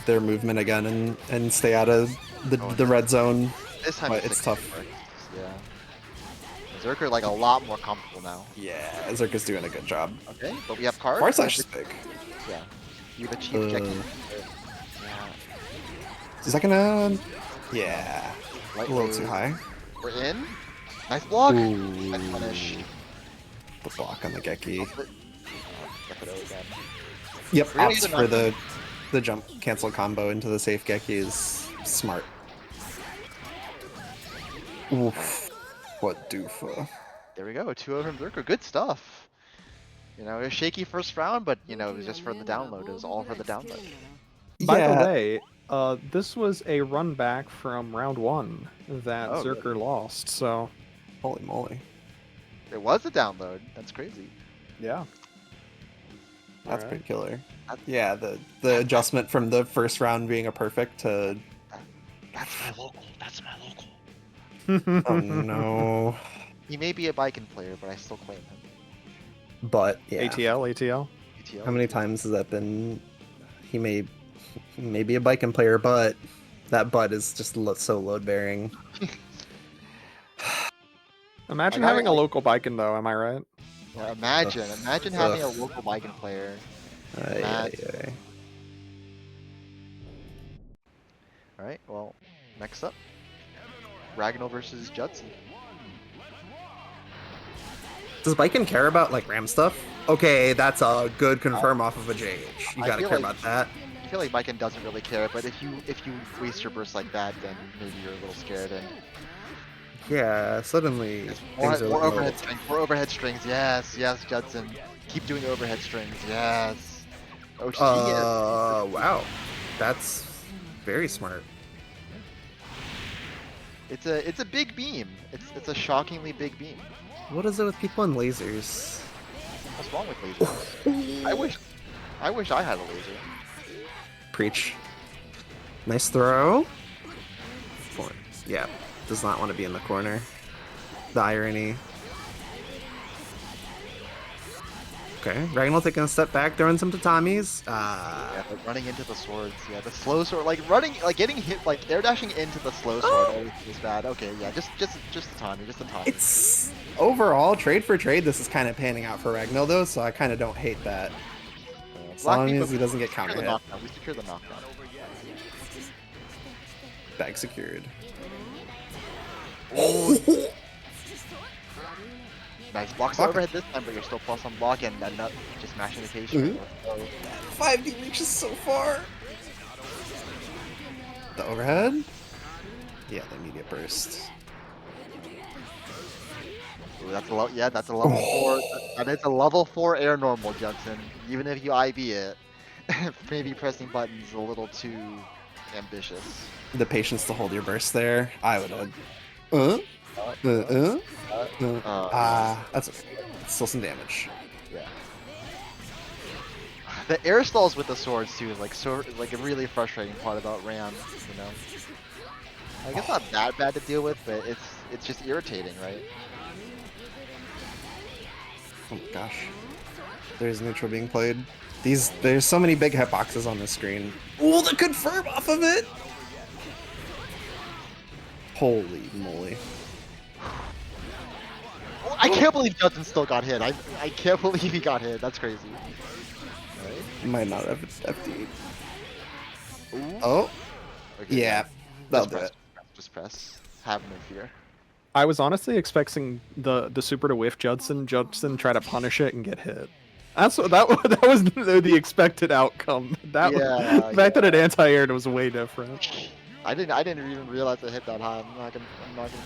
their movement again and stay out of the red zone. This time But it's tough. Yeah. Xerker like a lot more comfortable now. Yeah, Xerker's doing a good job. Okay, but we have cards. Far slash is big. Yeah. You've achieved objective. Yeah. Is that gonna... Yeah. Light A little move. too high. We're in. Nice block. Ooh. Nice punish. The block on the Geki. Get it over again. Yep, We're gonna opts get for another- the jump cancel combo into the safe Geki is smart. Oof. What doofa. There we go. 2-0 from Xerker. Good stuff. You know, it was shaky first round, but you know, it was just for the download. It was all for the download. By Yeah. the way, this was a run back from round 1 that Oh, Xerker lost. So Holy moly. It was a download. That's crazy. yeah, That's Alright. pretty killer. That's- Yeah, the adjustment from the first round being a perfect to... That's my local. That's my local. Oh no. He may be a Biken player, but I still claim him. But, yeah. ATL. ETL. How many times has that been? He may be a Biken player, but that butt is just so load bearing. Imagine I got having it, a like- local Biken though. Am I right? Yeah, imagine having a local Biken player. Yeah. All right. Well, next up, Ragnall versus Judson. Does Biken care about like RAM stuff? Okay, that's a good confirm off of a JH. You I gotta feel care like- about that. I feel like Biken doesn't really care, but if you waste your burst like that, then maybe you're a little scared. And Yeah, suddenly more, things are more looking a overhead little... strings. More overhead strings. Yes, yes, Judson. Keep doing overhead strings. Yes. Oh, she wow. That's very smart. It's a big beam. It's a shockingly big beam. What is it with people and lasers? What's wrong with lasers? I wish I had a laser. Preach. Nice throw. Point. Yeah, does not want to be in the corner. The irony. Okay, Ragnall taking a step back, throwing some tatamis. Yeah, but running into the swords. Yeah, the slow sword, like running, like getting hit, like air dashing into the slow sword always is bad. Okay, yeah, just the Tommy, just the Tommy. It's overall trade for trade. This is kind of panning out for Ragnall though, so I kind of don't hate that. As long as he doesn't get counter hit. We secure the knockdown. Bag secured. Nice blocks Block. overhead this time, but you're still plus on block and then just mash imitation. So, 5D reaches so far. The overhead. Yeah, the immediate burst. ooh, that's a that's a level 4. That is a level 4 air normal, Judson. Even if you IV it, maybe pressing buttons is a little too ambitious. The patience to hold your burst there. I would have. That's okay. It's still some damage. Yeah. The air stalls with the swords too is like a really frustrating part about Ram, you know. Like it's not that bad to deal with, but it's just irritating, right? Oh my gosh. There's neutral being played. There's so many big hitboxes on the screen. Oh, the confirm off of it! Holy moly. Oh, I can't believe Judson still got hit. I can't believe he got hit. That's crazy. Right? Might not have FD. Ooh. Oh, Okay, yeah. That'll do it. Just press. Have no fear. I was honestly expecting the super to whiff Judson try to punish it and get hit. That's what that was the expected outcome. That Yeah, the fact that it anti-aired was way different. I didn't even realize it hit that high. I'm not gonna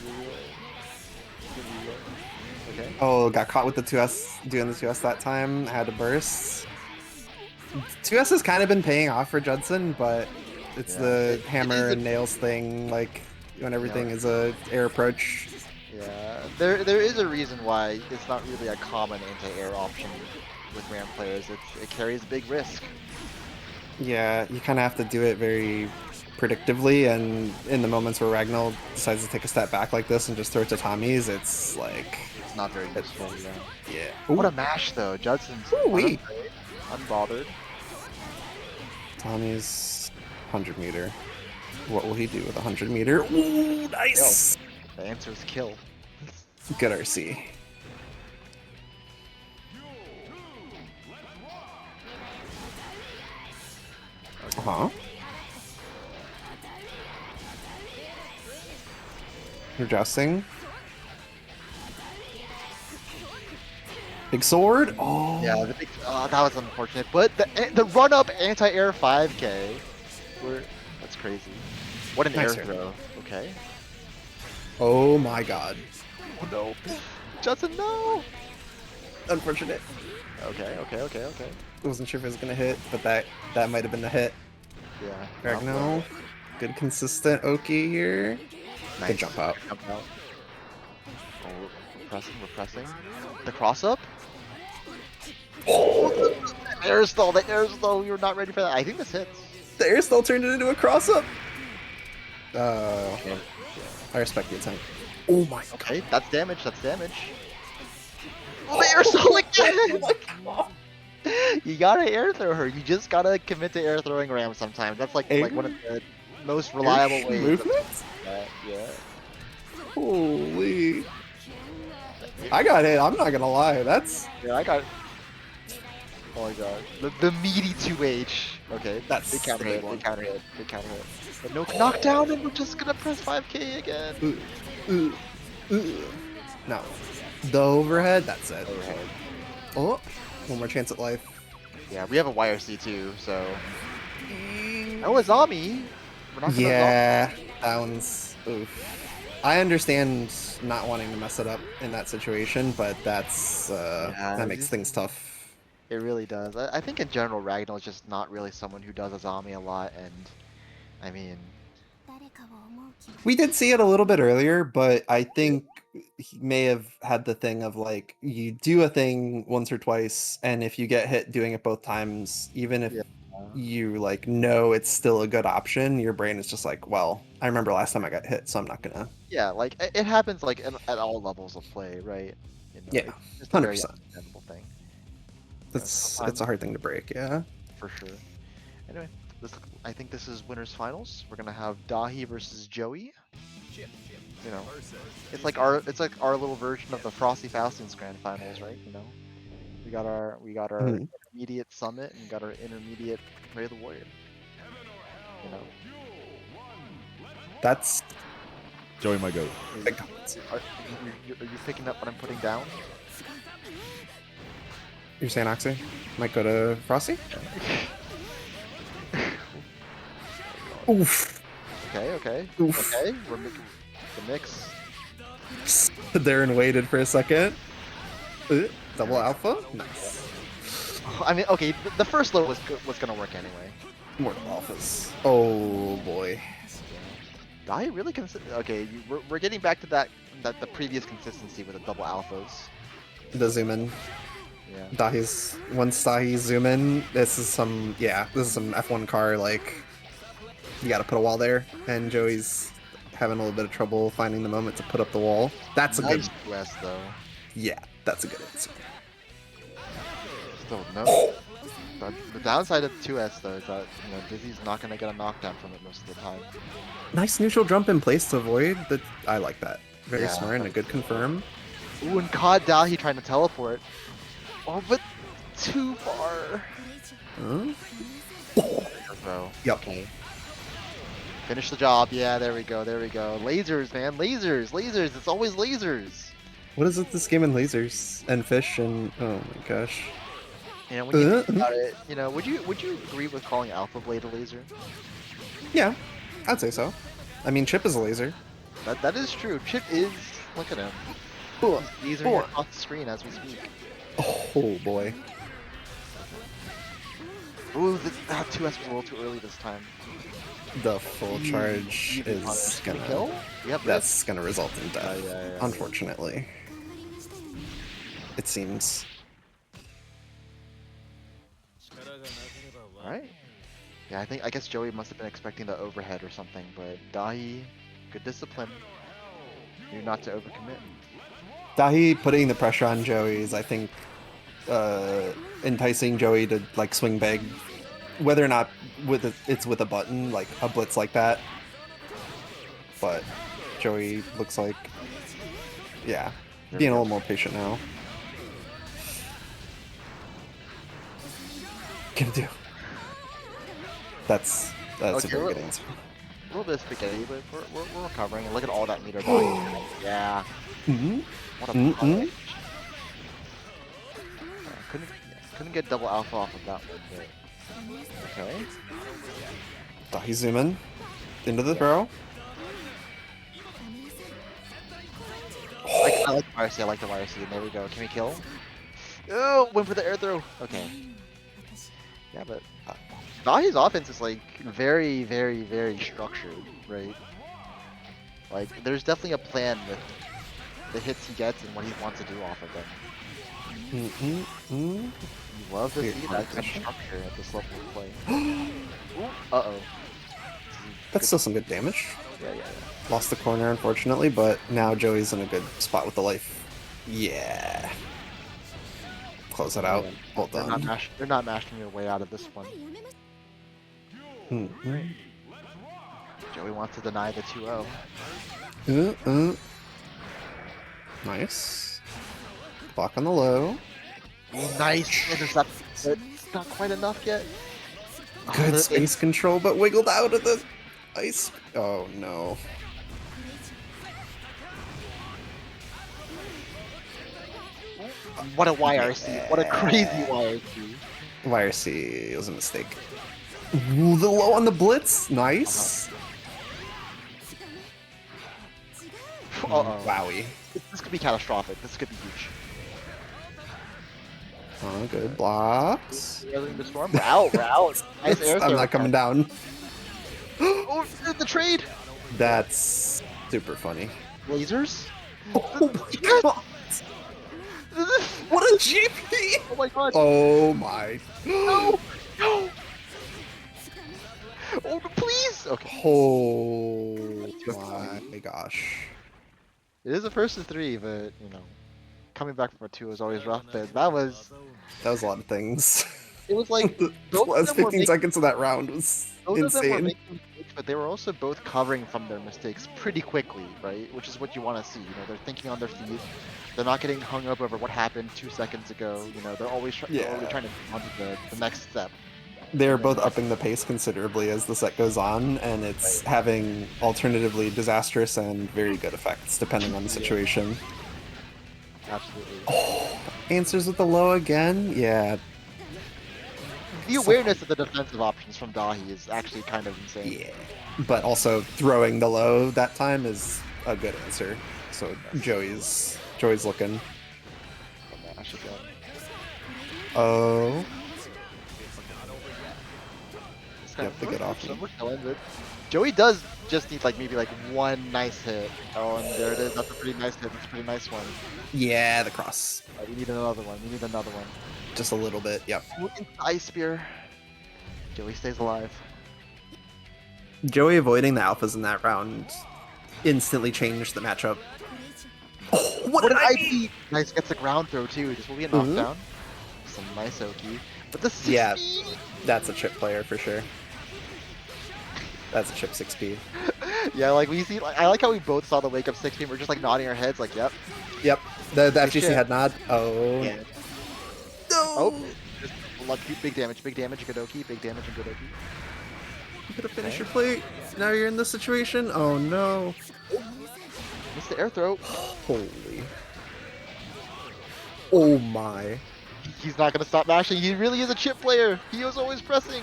be real. Okay. Oh, got caught with the 2S, doing the 2S that time. Had to burst. 2S has kind of been paying off for Judson, but it's Yeah, the it hammer is and nails thing, like when everything is a air approach. Yeah, there is a reason why it's not really a common anti-air option with ramp players. It carries big risk. Yeah, you kind of have to do it very predictively, and in the moments where Ragnall decides to take a step back like this and just throw it to Tommy's, it's like... It's not very useful. Yeah. Yeah. What a mash though. Judson's Ooh-wee. unbothered. Tommy's 100 meter. What will he do with 100 meter? Ooh, nice! The answer is kill. Good RC. Uh-huh. You're jousting. Big sword? Oh. Yeah, the big, that was unfortunate. But the run-up anti-air 5K, that's crazy. What an Nice air throw. Okay. Oh my god. Oh no. Judson, no! Unfortunate. Okay. I wasn't sure if it was gonna hit, but that might have been the hit. Yeah. Ragnall. Good consistent Oki here. Nice. Good jump out. Oh, we're pressing. The cross up? Oh, the air stall, you're not ready for that. I think this hits. The air still turned it into a cross up. I respect the attempt. Oh my god. Okay, that's damage. Oh, the air stall again! You gotta air throw her. You just gotta commit to air throwing Ram sometimes. That's like one of the most reliable ways. Movements? Yeah. Holy. I got hit, I'm not gonna lie. That's... Yeah, I got. Oh my god. The meaty 2H. Okay, That's big counter the big hit. one. Big counter hit. But no knockdown, and we're just gonna press 5K again. No. The overhead, that's it. Overhead. Oh, one more chance at life. Yeah, we have a YRC too, so. Oh, a zombie. We're not gonna Yeah, that one's... Oof. I understand not wanting to mess it up in that situation, but that's... that makes things tough. It really does. I think in general, Ragnall is just not really someone who does a zombie a lot, and I mean, We did see it a little bit earlier, but I think he may have had the thing of like, you do a thing once or twice, and if you get hit doing it both times, even if you like know it's still a good option, your brain is just like, well, I remember last time I got hit, so I'm not gonna. Yeah, like it happens like at all levels of play, right? You know, Yeah, it's just a very 100%. understandable thing. It's a hard thing to break, yeah. For sure. Anyway, I think this is winners finals. We're gonna have Dahi versus Joey. You know, it's like our little version of the Frosty Falcons grand finals, right? You know, we got our intermediate Summit and got our intermediate Ray of the Warrior. You know, That's Joey, my goat. are you picking up what I'm putting down? You're saying Oxy might go to Frosty? Oof. Okay. Oof. Okay, we're making the mix. Stood there and waited for a second. Double alpha? Nice. I mean, okay, the first load was gonna work anyway. More alphas. Oh boy. Dahi really okay, we're getting back to that the previous consistency with the double alphas. The zoom in. Yeah. Dahi's once Dahi's zoom in, this is some F1 car, like you gotta put a wall there, and Joey's having a little bit of trouble finding the moment to put up the wall. That's a Nice good West though. yeah, that's a good answer. Still no. The downside of 2S though is that Dizzy's not gonna get a knockdown from it most of the time. Nice neutral jump in place to avoid that. I like that. Very Yeah. smart and a good confirm. Ooh, and caught Dahi trying to teleport. Oh, but too far. Huh? Bro. Yep. Okay. Finish the job. Yeah, there we go. Lasers, man. Lasers. It's always lasers. What is it this game in lasers and fish and oh my gosh. You know, when you think about it, you know, would you agree with calling Alpha Blade a laser? Yeah, I'd say so. I mean, Chip is a laser. That is true. Chip is. Look at him. He's lasering across the screen as we speak. Oh boy. Ooh, that 2S was a little too early this time. The full charge is Can we gonna. kill? Yep. That's gonna result in death. Yeah. Unfortunately, it seems. Alright. Yeah, I guess Joey must have been expecting the overhead or something, but Dahi, good discipline. You're not to overcommit. Dahi putting the pressure on Joey is, I think, enticing Joey to like swing big, whether or not it's with a button, like a blitz like that. But Joey looks like, yeah, being a little more patient now. Gonna do. That's Okay, a very good answer. A little bit of spaghetti, but we're recovering. And look at all that meter Dahi. Yeah. What a punch. Couldn't get double alpha off of that one, but okay. Dahi zoom in into the throw. I like the YRC. I like the YRC. There we go. Can we kill? Oh, went for the air throw. Okay. Yeah, but Dahi's offense is like very, very, very structured, right? Like, there's definitely a plan with the hits he gets and what he wants to do off of them. You love to see that kind of structure at this level of play. Uh-oh. That's still some good damage. Yeah. Lost the corner, unfortunately, but now Joey's in a good spot with the life. Yeah. Close it out. Well done. They're not mashing their way out of this one. Joey wants to deny the 2-0. Nice. Block on the low. Nice intercept. It's not quite enough yet. Good space control, but wiggled out of the ice. Oh no. What a YRC. What a crazy YRC. YRC was a mistake. Ooh, the low on the blitz. Nice. Wowie. This could be catastrophic. This could be huge. Oh, good blocks. The storm. We're out. Nice air I'm not coming down. Oh, the trade. That's super funny. Lasers? Oh my god. What a GP! Oh my god. Oh my. No! Oh, please! Okay. Oh my gosh. It is a first to 3, but, you know, coming back from a 2 is always rough, but that was a lot of things. It was like, the last 15 seconds of that round was both of them were insane. making mistakes, but they were also both covering from their mistakes pretty quickly, right? Which is what you want to see. You know, they're thinking on their feet. They're not getting hung up over what happened 2 seconds ago. You know, they're always, trying to get onto the next step. They're both upping the pace considerably as the set goes on, and it's having alternatively disastrous and very good effects depending on the situation. Absolutely. Oh, answers with the low again? Yeah. The awareness of the defensive options from Dahi is actually kind of insane. Yeah. But also throwing the low that time is a good answer. So Joey's looking. Oh. Yep, the good option. Joey does just need like maybe like one nice hit. Oh, and there it is. That's a pretty nice hit. That's a pretty nice one. Yeah, the cross. We need another one. Just a little bit. Yep. Ice spear. Joey stays alive. Joey avoiding the alphas in that round instantly changed the matchup. Oh, what did I be? Nice, gets the ground throw too. This will be a knockdown. Some nice Oki. But the 6P. Yeah, that's a chip player for sure. That's a chip 6P. Yeah, like we see. Like, I like how we both saw the wake up 6P. We're just like nodding our heads, like, yep. Yep. The FGC head nod. Oh. Yeah. No. Oh. Just big damage, good Oki, big damage and good Oki. You could have finished your plate. Now you're in this situation. Oh no. Missed the air throw. Holy. Oh my. He's not gonna stop mashing. He really is a chip player. He was always pressing.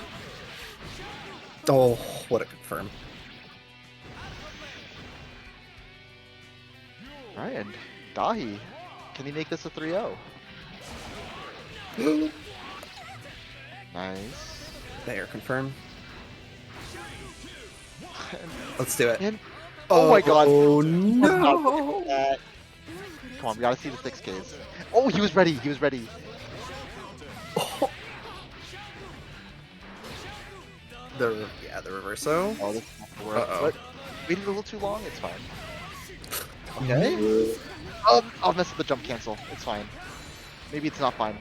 Oh, what a confirm. Alright, and Dahi. Can he make this a 3-0? Nice. There, confirm. Let's do it. And, oh my god. Oh Let's not look no! at that. Come on, we gotta see the 6Ks. Oh, he was ready. He was ready. Oh. The reverso. Oh, this is not gonna work. Uh-oh. What? Waited a little too long. It's fine. Okay. I'll mess with the jump cancel. It's fine. Maybe it's not fine.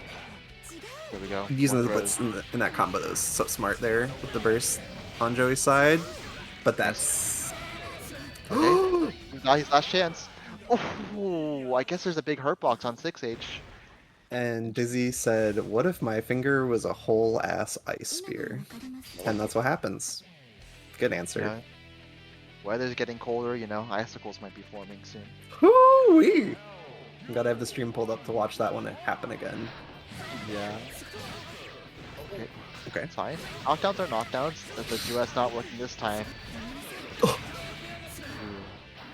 There we go. Using One the throws. blitz in that combo that was so smart there with the burst on Joey's side. But that's... Okay. Dahi's last chance. Oh, I guess there's a big hurt box on 6H. And Dizzy said, what if my finger was a whole ass ice spear? And that's what happens. Good answer. Yeah. Weather's getting colder, you know, icicles might be forming soon. Hoo-wee! Gotta have the stream pulled up to watch that one happen again. Yeah. Okay. It's fine. Knockdowns are knockdowns. But the 2S not working this time.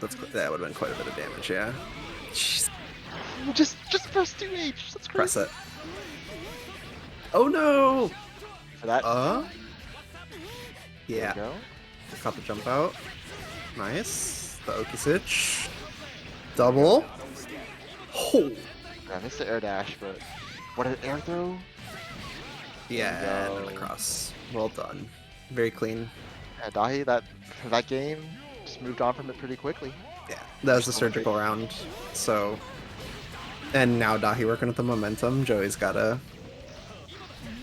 That would have been quite a bit of damage, yeah. Jeez. Just press 2H. That's crazy. Press it. Oh no! For that. Yeah. There we go. Caught the jump out. Nice. The Okisich. Double. Oh! I missed the air dash, but what an air throw! Yeah, There we and go. then across. Well done. Very clean. Yeah, Dahi, that game just moved on from it pretty quickly. Yeah, that was the surgical round. So, and now Dahi working with the momentum. Joey's gotta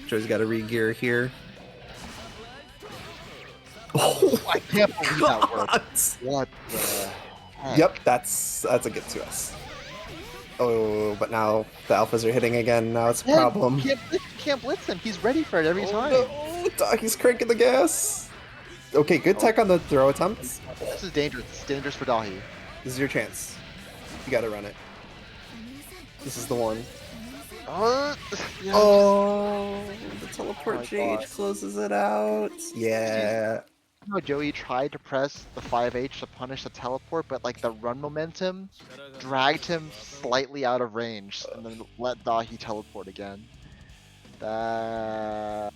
re-gear here. Oh, I can't believe that worked. God! What the heck? Yep, that's a good 2S. Oh, but now the alphas are hitting again. Now it's a Yeah, problem. You can't blitz him. He's ready for it every time. No, Dahi's cranking the gas. Okay, good tech on the throw attempts. This is dangerous. It's dangerous for Dahi. This is your chance. You gotta run it. This is the one. Yeah, Oh, the teleport Oh my J God. closes it out. Yeah. you know, Joey tried to press the 5H to punish the teleport, but like the run momentum dragged him slightly out of range and then let Dahi teleport again. Oh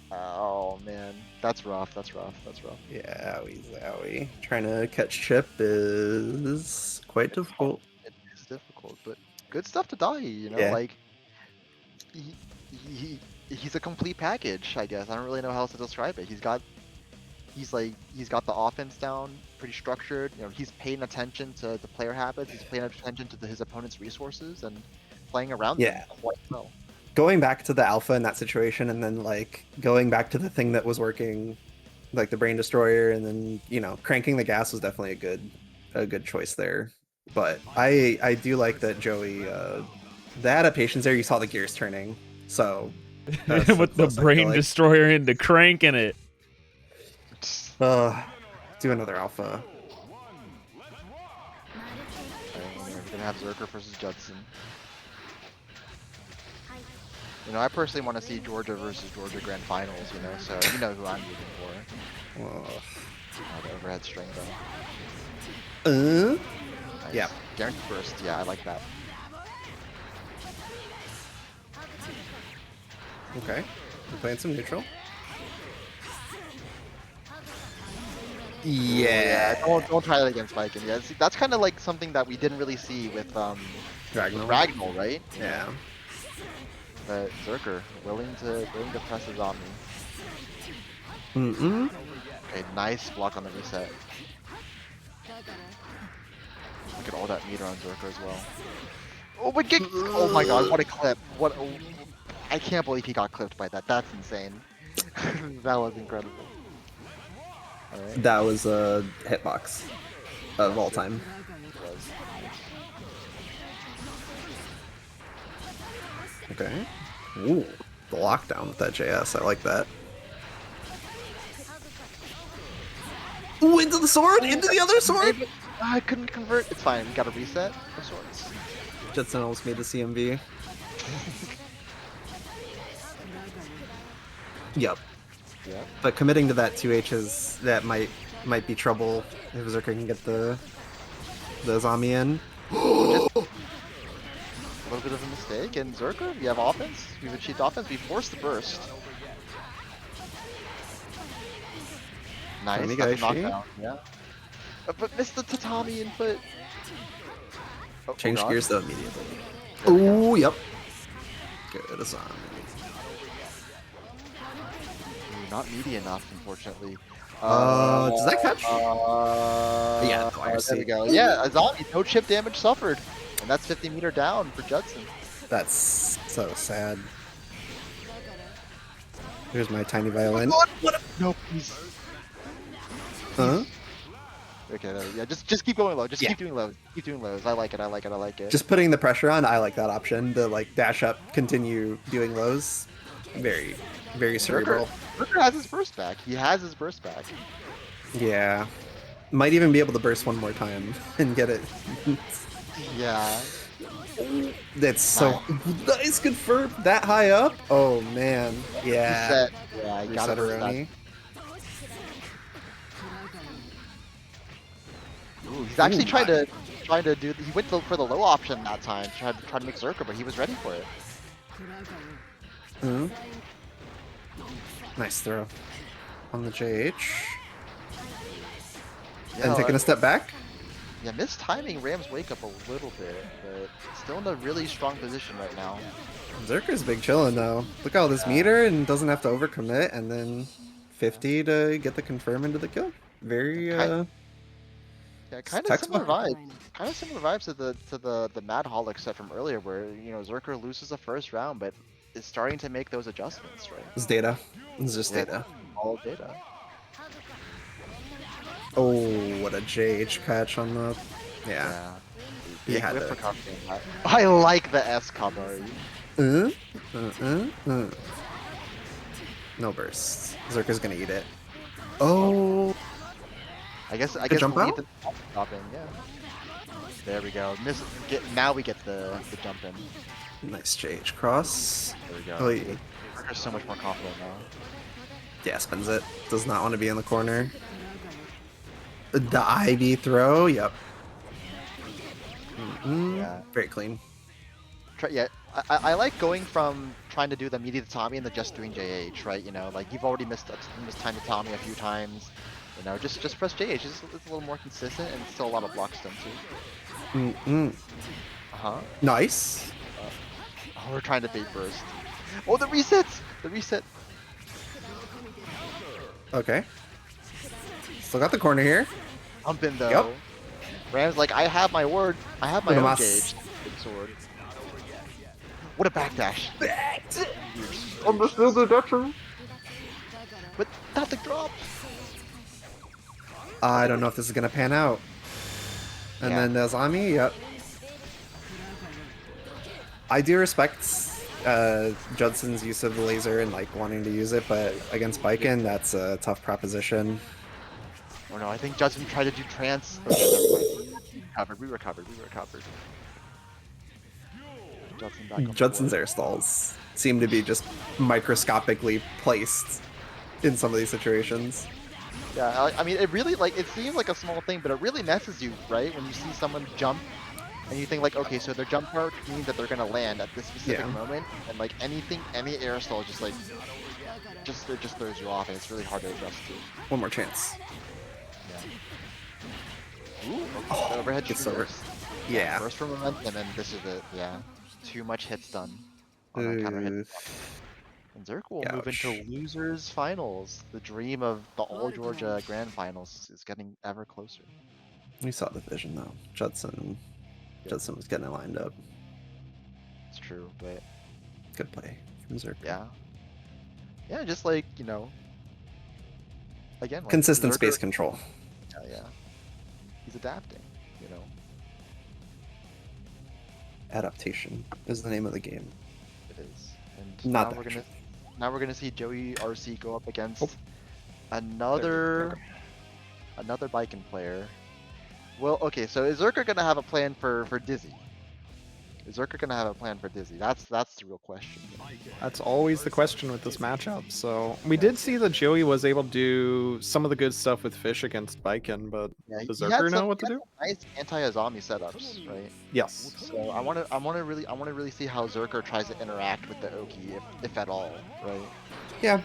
man, that's rough. That's rough. That's rough. Yeah, owie zowie. Trying to catch Chip is quite difficult. It is difficult, but good stuff to Dahi. You know, Yeah. like he's a complete package. I guess I don't really know how else to describe it. He's got the offense down, pretty structured. You know, he's paying attention to the player habits. He's paying attention to his opponent's resources and playing around Yeah. them quite well. Going back to the alpha in that situation, and then like going back to the thing that was working, like the brain destroyer, and then cranking the gas was definitely a good choice there. But I do like that Joey, the adaptations there. You saw the gears turning, so that's so with the close, I feel brain like. destroyer into cranking it. Do another alpha. We're gonna have Xerker versus Judson. You know, I personally want to see Georgia versus Georgia Grand Finals. You know, so you know who I'm rooting for. Ugh. The overhead string though. Nice. Yeah. Guaranteed burst. Yeah, I like that. Okay. We're playing some neutral. Yeah. Don't try that against Viking. Yeah, see, that's kind of like something that we didn't really see with Ragnall, right? Yeah. But Xerker willing to press his Omni. Okay, nice block on the reset. Look at all that meter on Xerker as well. Oh my god! Oh my god! What a clip! I can't believe he got clipped by that. That's insane. That was incredible. All right. That was a hitbox of all time. Okay. Ooh, the lockdown with that JS. I like that. Ooh, into the sword! Into the other sword! I couldn't convert. It's fine. We got to reset the swords. Jetson almost made the CMV. Yep. Yep. But committing to that 2H's, that might be trouble if Xerker can get the zombie in. A little bit of a mistake, and Xerker, we have offense. We've achieved offense. We forced the burst. Nice. Tony That's a Gaishi. knockdown. Yeah. But missed the tatami input. Oh, Change God. gears though immediately. There we go. Oh, yep. Good zombie. Ooh, not meaty enough, unfortunately. Does that catch? Yeah, the There IRC. we go. Yeah, a zombie. No chip damage suffered. And that's 50-meter down for Judson. That's so sad. Here's my tiny violin. No, please. Huh? Okay, yeah, just keep going low. Just Yeah. keep doing lows. Keep doing lows. I like it. I like it. I like it. Just putting the pressure on, I like that option. To like dash up, continue doing lows. Very, very cerebral. Xerker has his burst back. He has his burst back. Yeah. Might even be able to burst one more time and get it. Yeah. That's so nice. Good for that high up. Oh man. Yeah. Reset. Yeah, you gotta burst that. Reset-a-roni. Ooh, he's actually Ooh, trying to do. He went for the low option that time. Tried to make Xerker, but he was ready for it. Mhm. Nice throw on the JH. Yeah, And taking a step back. Yeah, mistiming Rams wake up a little bit, but still in a really strong position right now. Xerker's big chillin' though. Look at all this meter and doesn't have to overcommit, and then 50 to get the confirm into the kill. Very Yeah, kind of similar textbook. vibes. Kind of similar vibes to the MadHolix set from earlier, where Xerker loses the first round, but is starting to make those adjustments, right? It's data. It's just Yeah. data. All data. Oh, what a JH catch on the. Yeah. He Big had whip to. recovery in that. I like the S cover. No burst. Xerker's gonna eat it. Oh. I guess jump we'll out? need the stop in, yeah. There we go. Now we get the jump in. Nice JH cross. There we go. Oh, yeah. Xerker's so much more confident now. Yeah, spins it. Does not want to be in the corner. The IB throw. Yep. Yeah. Very clean. I like going from trying to do the meaty Tommy and then just doing JH, right? Like you've already missed time to Tommy a few times. Just press JH. It's a little more consistent and still a lot of blocks done too. Nice. Oh, we're trying to bait burst. Oh, the resets! The reset. Okay. Still got the corner here. Jump in though. Yep. Rams like, I have my word. I have my Look at own us. JH. Big sword. What a backdash. But not the drop. I don't know if this is gonna pan out. And Yeah. then there's Ami. Yep. I do respect Judson's use of the laser and like wanting to use it, but against Biken, that's a tough proposition. Oh no, I think Judson tried to do trance. We recovered. Judson back on the Judson's board. air stalls seem to be just microscopically placed in some of these situations. Yeah, I mean, it really, it seems like a small thing, but it really messes you, right? When you see someone jump, and you think like, okay, so their jump part means that they're gonna land at this specific moment, and like any air stall it just throws you off, and it's really hard to adjust to. One more chance. Yeah. Ooh, okay, overhead Gets shoot over. burst. Yeah. Burst for momentum, and this is it. Yeah, too much hits done on that counter hit. And Xerker will move into losers finals. The dream of the All Georgia Grand Finals is getting ever closer. We saw the vision though. Judson was getting it lined up. It's true, but Good play from Xerker. yeah, just again, Consistent Xerker- space control. Yeah, he's adapting. Adaptation is the name of the game. It is, and Not now we're gonna see Joeyrc go up against another Biken player. Well, okay, so is Xerker gonna have a plan for Dizzy? Is Xerker gonna have a plan for Dizzy? That's the real question. That's always the question with this matchup. So we did see that Joey was able to do some of the good stuff with Fish against Baiken, but Yeah, does he had Xerker know some, what to do? nice anti-Azami setups, right? Yes. So I want to really see how Xerker tries to interact with the Oki, if at all, right? Yeah.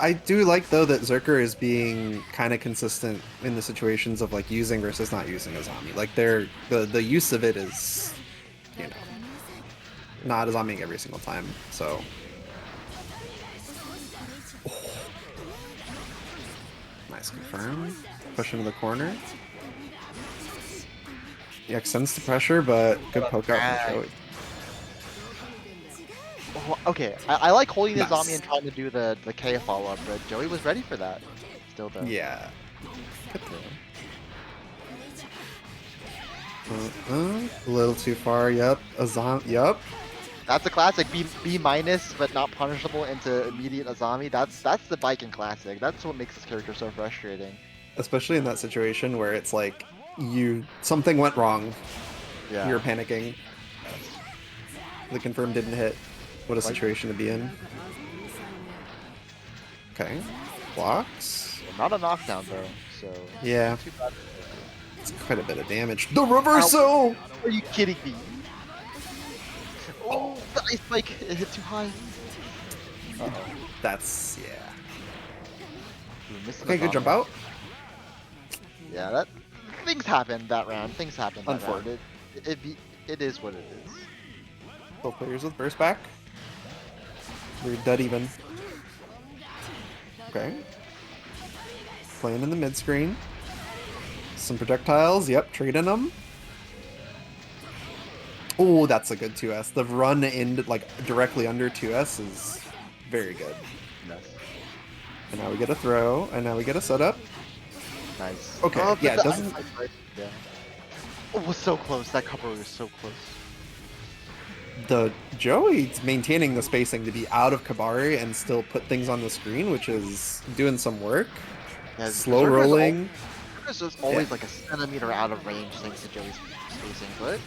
I do like though that Xerker is being kind of consistent in the situations of like using versus not using Azami. Like the use of it is, you know, not Azami every single time. So nice confirm. Push into the corner. He extends the pressure, but good poke out from Joey. Oh, okay, I like holding the Nice. Azami and trying to do the K follow-up, but Joey was ready for that. Still though. Yeah. Good throw. A little too far. Yep. Azami. Yep. That's a classic B minus, but not punishable into immediate Azami. That's the Baiken classic. That's what makes this character so frustrating. Especially in that situation where it's like something went wrong. Yeah. You're panicking. The confirm didn't hit. What a situation to be in. Okay. Blocks. Not a knockdown though, so. Yeah. Too bad. It's quite a bit of damage. The reversal! Are you kidding me? Oh, the ice spike, it hit too high. Uh-oh. That's, yeah. Ooh, missed Okay, the good jump domino. out. Yeah, that things happened that round. Things happened that round. Unfortunate. It is what it is. Both players with burst back. We're dead even. Okay. Playing in the mid screen. Some projectiles. Yep, trading them. Oh, that's a good 2S. The run in like directly under 2S is very good. Nice. And now we get a throw, and now we get a setup. Nice. Okay, Oh, yeah, it the doesn't. ice spike, yeah. Oh, it was so close. That cover was so close. The Joey's maintaining the spacing to be out of Kabari and still put things on the screen, which is doing some work. Yeah, Slow rolling. It's just always like a centimeter out of range thanks to Joey's spacing, but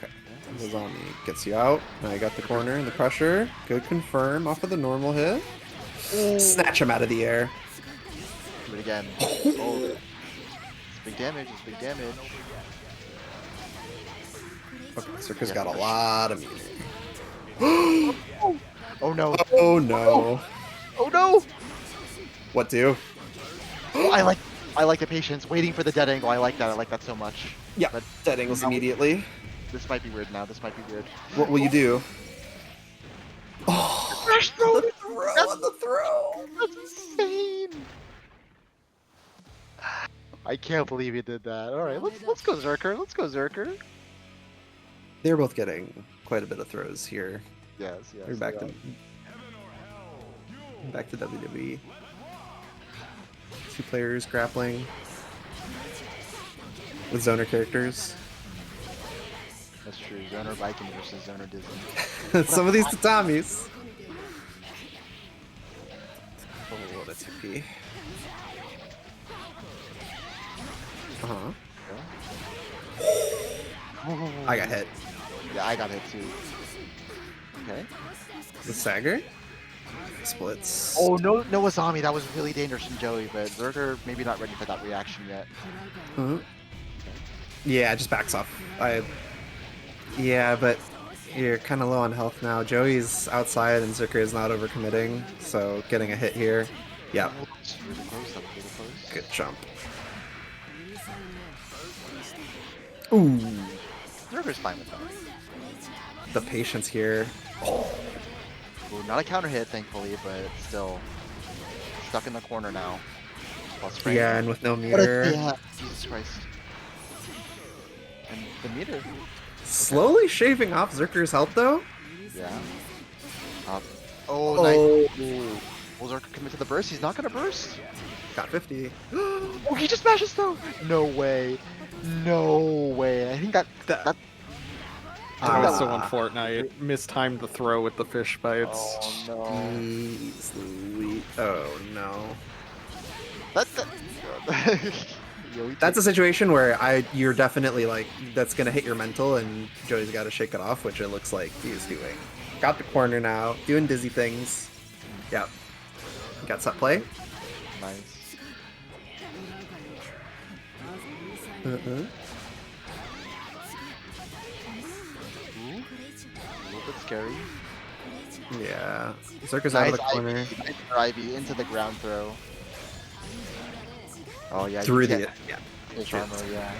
Okay. Azami gets you out. Now you got the corner and the pressure. Good confirm off of the normal hit. Snatch him out of the air. do it again. Oh, it's big damage. It's big damage. Okay, Xerker's got a lot of meter. Oh no! Oh no. Oh no! What do? Oh, I like the patience, waiting for the dead angle. I like that. I like that so much. Yeah, But dead angles now- immediately. This might be weird now. This might be weird. What will you do? Oh, Fresh throw! the throw on the throw. That's insane! I can't believe he did that. All right, let's go Xerker. Let's go Xerker. They're both getting quite a bit of throws here. Yes. We're back to WWE. Two players grappling with zoner characters. That's true. Zoner Viking versus Zoner Disney. Some of these tatamis. Oh, what a TP. Uh-huh. I got hit. Yeah, I got hit too. Okay. The Sagger. Splits. Oh no, no Azami. That was really dangerous from Joey, but Xerker maybe not ready for that reaction yet. Yeah, it just backs off. Yeah, but you're kind of low on health now. Joey's outside and Xerker is not overcommitting, so getting a hit here. Yeah. Oh, that's really close. That was really close. Good jump. Ooh. Xerker's fine with that. The patience here. Ooh, not a counter hit, thankfully, but still stuck in the corner now. Plus frame. Yeah, and with no What a- meter. yeah, Jesus Christ. And the meter. Slowly shaving off Xerker's health though. Yeah. Oh, nice. Ooh. Will Xerker commit to the burst? He's not gonna burst. Got 50. Oh, he just smashes though. No way. No way. I think that. Also on Fortnite, mistimed the throw with the fish bites. Oh no. Jeez Louise. Oh no. That That's a situation where you're definitely like, that's gonna hit your mental, and Joey's got to shake it off, which it looks like he's doing. Got the corner now, doing dizzy things. Yep. Got set play. Nice. Uh-uh. Ooh. A little bit scary. Yeah. Xerker's out of the corner. Nice Ivy into the ground throw. Oh yeah. Through you the... can't- Yeah. Fish armor, yeah.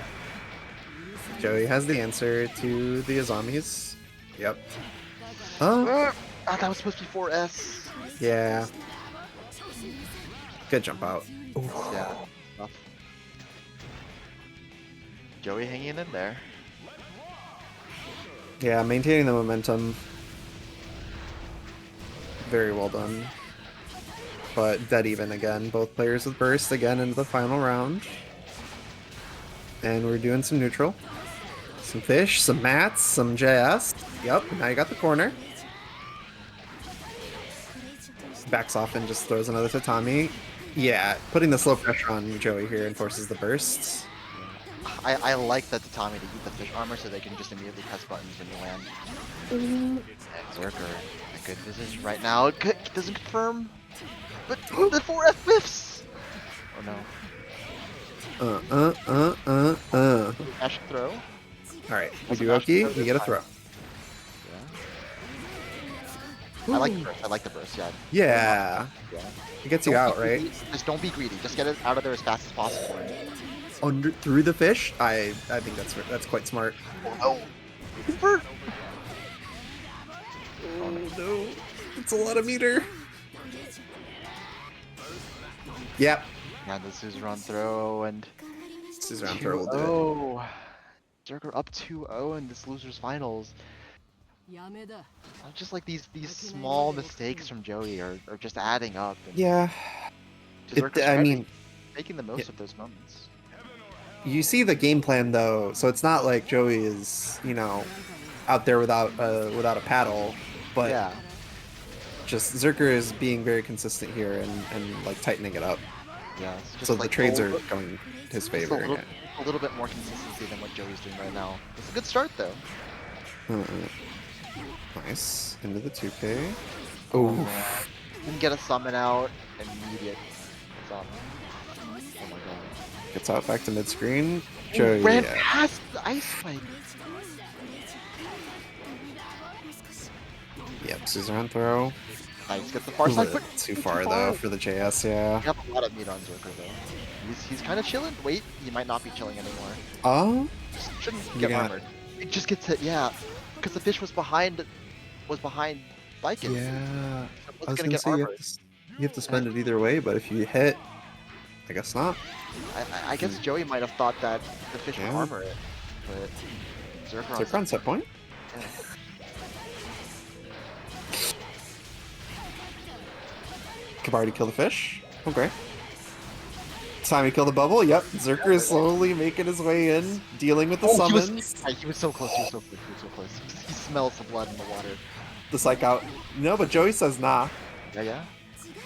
Joey has the answer to the Azamis. Yep. Oh, Ah, that was supposed to be 4S. yeah. Good jump out. Yeah. Tough. Joey hanging in there. Yeah, maintaining the momentum. Very well done. But dead even again. Both players with burst again into the final round. And we're doing some neutral. Some fish, some mats, some JS. Yep, now you got the corner. Backs off and just throws another tatami. Yeah, putting the slow pressure on Joey here and forces the bursts. I like that Tatami to eat the fish armor so they can just immediately press buttons when you land. And Xerker, a good position right now. It doesn't confirm, but the 4F whiffs! Oh no. Dash throw. Alright, you do Oki, you get a throw. Yeah. I like the burst. I like the burst, yeah. Yeah. Yeah. It gets you out, right? Just don't be greedy. Just get it out of there as fast as possible. Through the fish? I think that's quite smart. Oh, convert! Oh no. It's a lot of meter. Yep. Yeah, this is run throw and Scissor on throw will do it. Oh, Xerker up 2-0 in this losers finals. Just like these small mistakes from Joey are just adding up. And Yeah. I mean, making the most of those moments. you see the game plan though, so it's not like Joey is, out there without a paddle, but Yeah. just Xerker is being very consistent here and like tightening it up. Yeah. It's just So like the trades are going his just favor. a little bit more consistency than what Joey's doing right now. It's a good start though. Nice. Into the 2K. Oh. Didn't get a summon out. Immediate summon. Oh my god. Gets out back to mid screen. He Joey. ran Yeah. past the ice spike. Yep. Scissor on throw. Nice. Gets the far side. But Too far though for the JS. Yeah. we have a lot of meat on Xerker though. He's kind of chilling. Wait, he might not be chilling anymore. Oh. Shouldn't You get got- armored. It just gets hit. Yeah, because the fish was behind Lycan. Yeah. So I was gonna gonna get say armored. you have to spend it either way, but if you hit, I guess not. I guess Joey might have thought that the fish would Yeah. armor it, but Xerker on set point. yeah. Kabari kill the fish. Okay. Time to kill the bubble. Yep. Xerker is slowly making his way in, dealing with the summons. He was so close. He was so close. He smells the blood in the water. The psych out. No, but Joey says nah. Yeah.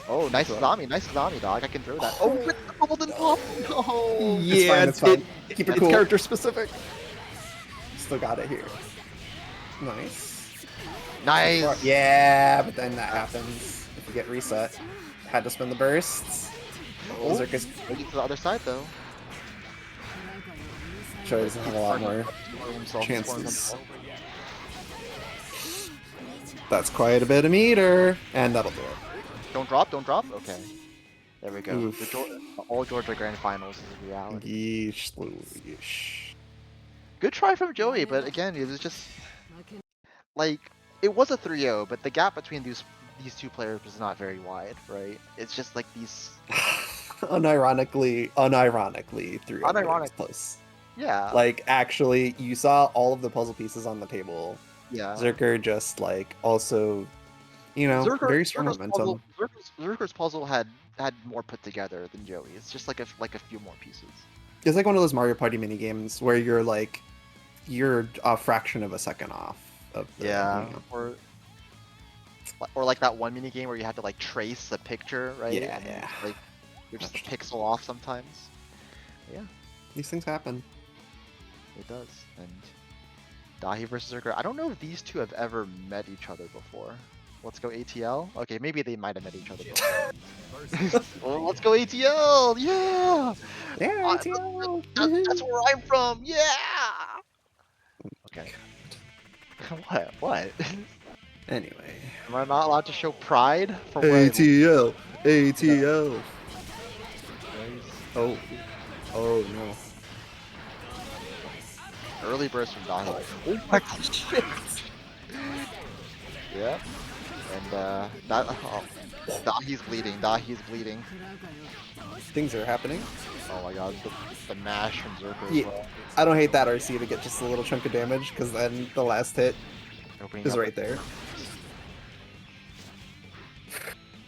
Oh, nice Zami, dog. I can throw that. Oh, but the bubble didn't pop. No. Yeah, it's fine. Keep it it's cool. character specific. Still got it here. Nice. Nice. Yeah, but then that happens if you get reset. Had to spend the bursts. Oh, Xerker's maybe to the other side though. Joey doesn't have a lot more Himself, chances. That's quite a bit of meter, and that'll do it. Don't drop. Okay. There we go. Oof. The all Georgia Grand Finals is reality. Yeesh. Good try from Joey, but again, it was just like it was a 3-0, but the gap between these two players was not very wide, right? It's just like these. unironically, 3 Unironic. close. Yeah. Like actually, you saw all of the puzzle pieces on the table. Yeah. Xerker just like also, very strong momentum. Xerker's puzzle had more put together than Joey. It's just like a few more pieces. It's like one of those Mario Party mini games where you're a fraction of a second off of the, Or like that one mini game where you had to like trace a picture, right? Yeah, and then, yeah. Like you're just a pixel off sometimes. Yeah. These things happen. It does. And Dahi versus Xerker. I don't know if these two have ever met each other before. Let's go ATL. Okay, maybe they might have met each other before. Well, let's go ATL. Yeah. Yeah, That's where I'm from. Yeah. Okay. What? What? Anyway. Am I not allowed to show pride for where I ATL. ATL. live? Oh. Oh no. Early burst from Dahi. Oh my shit. Yeah. And Dahi's bleeding. Dahi's bleeding. Things are happening. Oh my god, the mash from Xerker as Yeah. well. I don't hate that RC to get just a little chunk of damage, because then the last hit Opening is up. right there.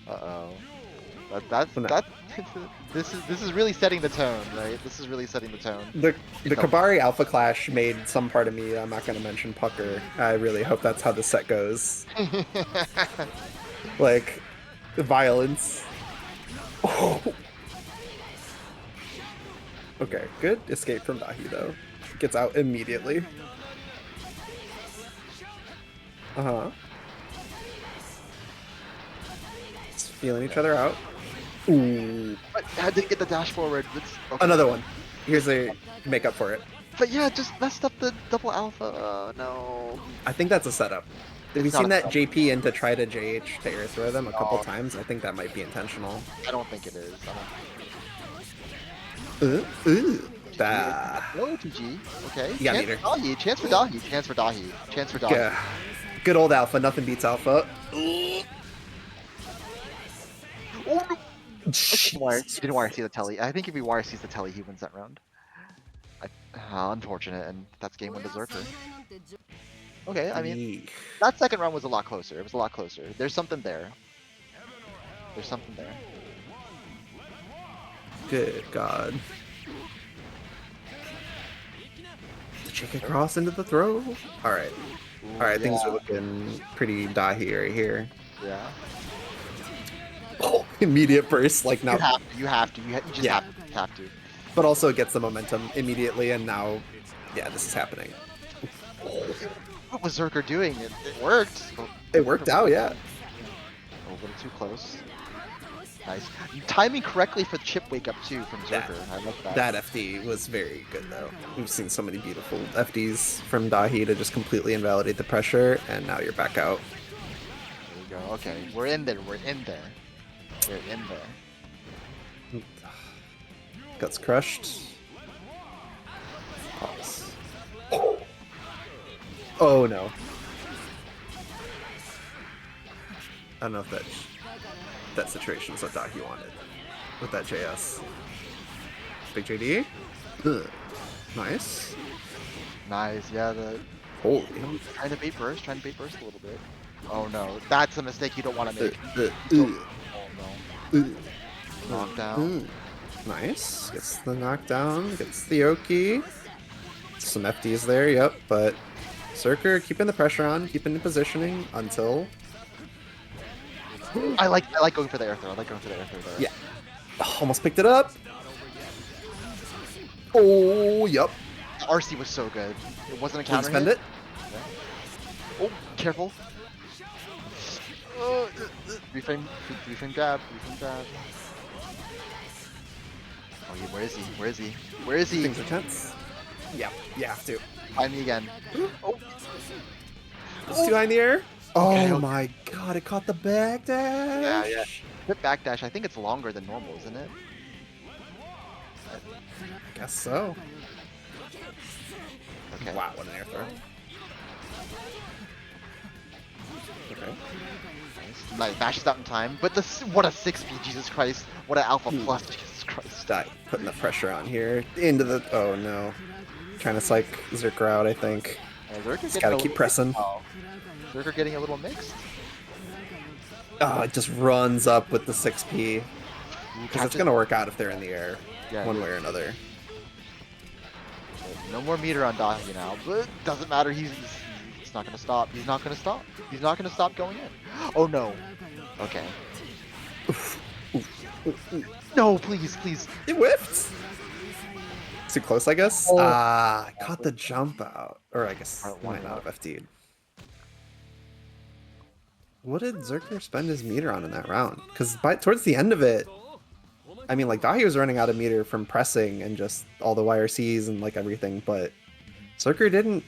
Uh-oh. That's No. this is really setting the tone, right? This is really setting the tone. The No. Kabari Alpha Clash made some part of me, I'm not going to mention pucker. I really hope that's how the set goes. Like, violence. Oh. Okay, good escape from Dahi though. Gets out immediately. Uh-huh. Just feeling each other out. Ooh. But I didn't get the dash forward. Okay. Another one. Here's a make up for it. But yeah, just messed up the double alpha. No. I think that's a setup. Have you It's not seen a that setup. JP into try to JH to air throw them a couple No. times? I think that might be intentional. I don't think it is. I Da. don't... No, TG. Okay. You got Chance meter. for Dahi. Chance for Dahi. Chance for Dahi. Chance for Dahi. Yeah. Good old Alpha. Nothing beats Alpha. Oh no. He didn't wire see the telly. I think if he wire sees the telly, he wins that round. Unfortunate, and that's game one to Xerker. Okay, I mean, Eek. that second round was a lot closer. It was a lot closer. There's something there. There's something there. Good God. Check across into the throw. All right. All right. Things are looking pretty Dahi right here. Yeah. Oh, immediate burst, like now. You have to. You just Yeah. have to. But also gets the momentum immediately, and now, yeah, this is happening. What was Xerker doing? It worked. But It worked out, yeah. a little too close. Nice. Timing correctly for the chip wake up too from Xerker. I love that. That FD was very good, though. We've seen so many beautiful FDs from Dahi to just completely invalidate the pressure, and now you're back out. There we go. Okay, we're in there. We're in there. We're in there. Guts crushed. Pause. Oh no. I don't know if that situation is what Dahi wanted with that JS. Big JD. Ugh. Nice. Nice. Yeah. The Holy. trying to bait burst. Trying to bait burst a little bit. Oh no, that's a mistake you don't want to make. Ugh. Oh no. Ugh. Knockdown. Nice. Gets the knockdown. Gets the Oki. Some FDs there, yep. But Xerker keeping the pressure on, keeping the positioning until. I like going for the air throw. I like going for the air throw there. Yeah. Almost picked it up. Oh, yep. The RC was so good. It wasn't a Didn't counter spend hit. it. Oh, careful. Reframe grab. Oh, yeah, where is he? Where is he? Where is he? Things are tense. Yeah, you have to. Find me again. Oh, It's too high in the air. Oh Okay, okay. my god, it caught the back dash. yeah. Hit backdash. I think it's longer than normal, isn't it? I guess so. Okay. Wow, what an air throw. Okay. Nice. Bashes out in time. But what a 6P, Jesus Christ. What an alpha plus, Jesus Christ. Die. Putting the pressure on here. Into the. Oh no. Trying to psych Xerker out, I think. Xerker Just getting gotta a keep little- pressing. Oh. Xerker getting a little mixed. Oh, it just runs up with the 6P. Because it's Catches- gonna work out if they're in the air, Yeah, one way or another. No more meter on Dahi now, but doesn't matter. He's not gonna stop. He's not gonna stop. He's not gonna stop going in. Oh no. Okay. No, please. It whiffed. too close, I guess. Oh. Ah, caught the jump out. Or I guess Alright, he might one not have FD'd. What did Xerker spend his meter on in that round? Because towards the end of it, I mean, like, Dahi was running out of meter from pressing and just all the YRCs and, like, everything, but Xerker didn't,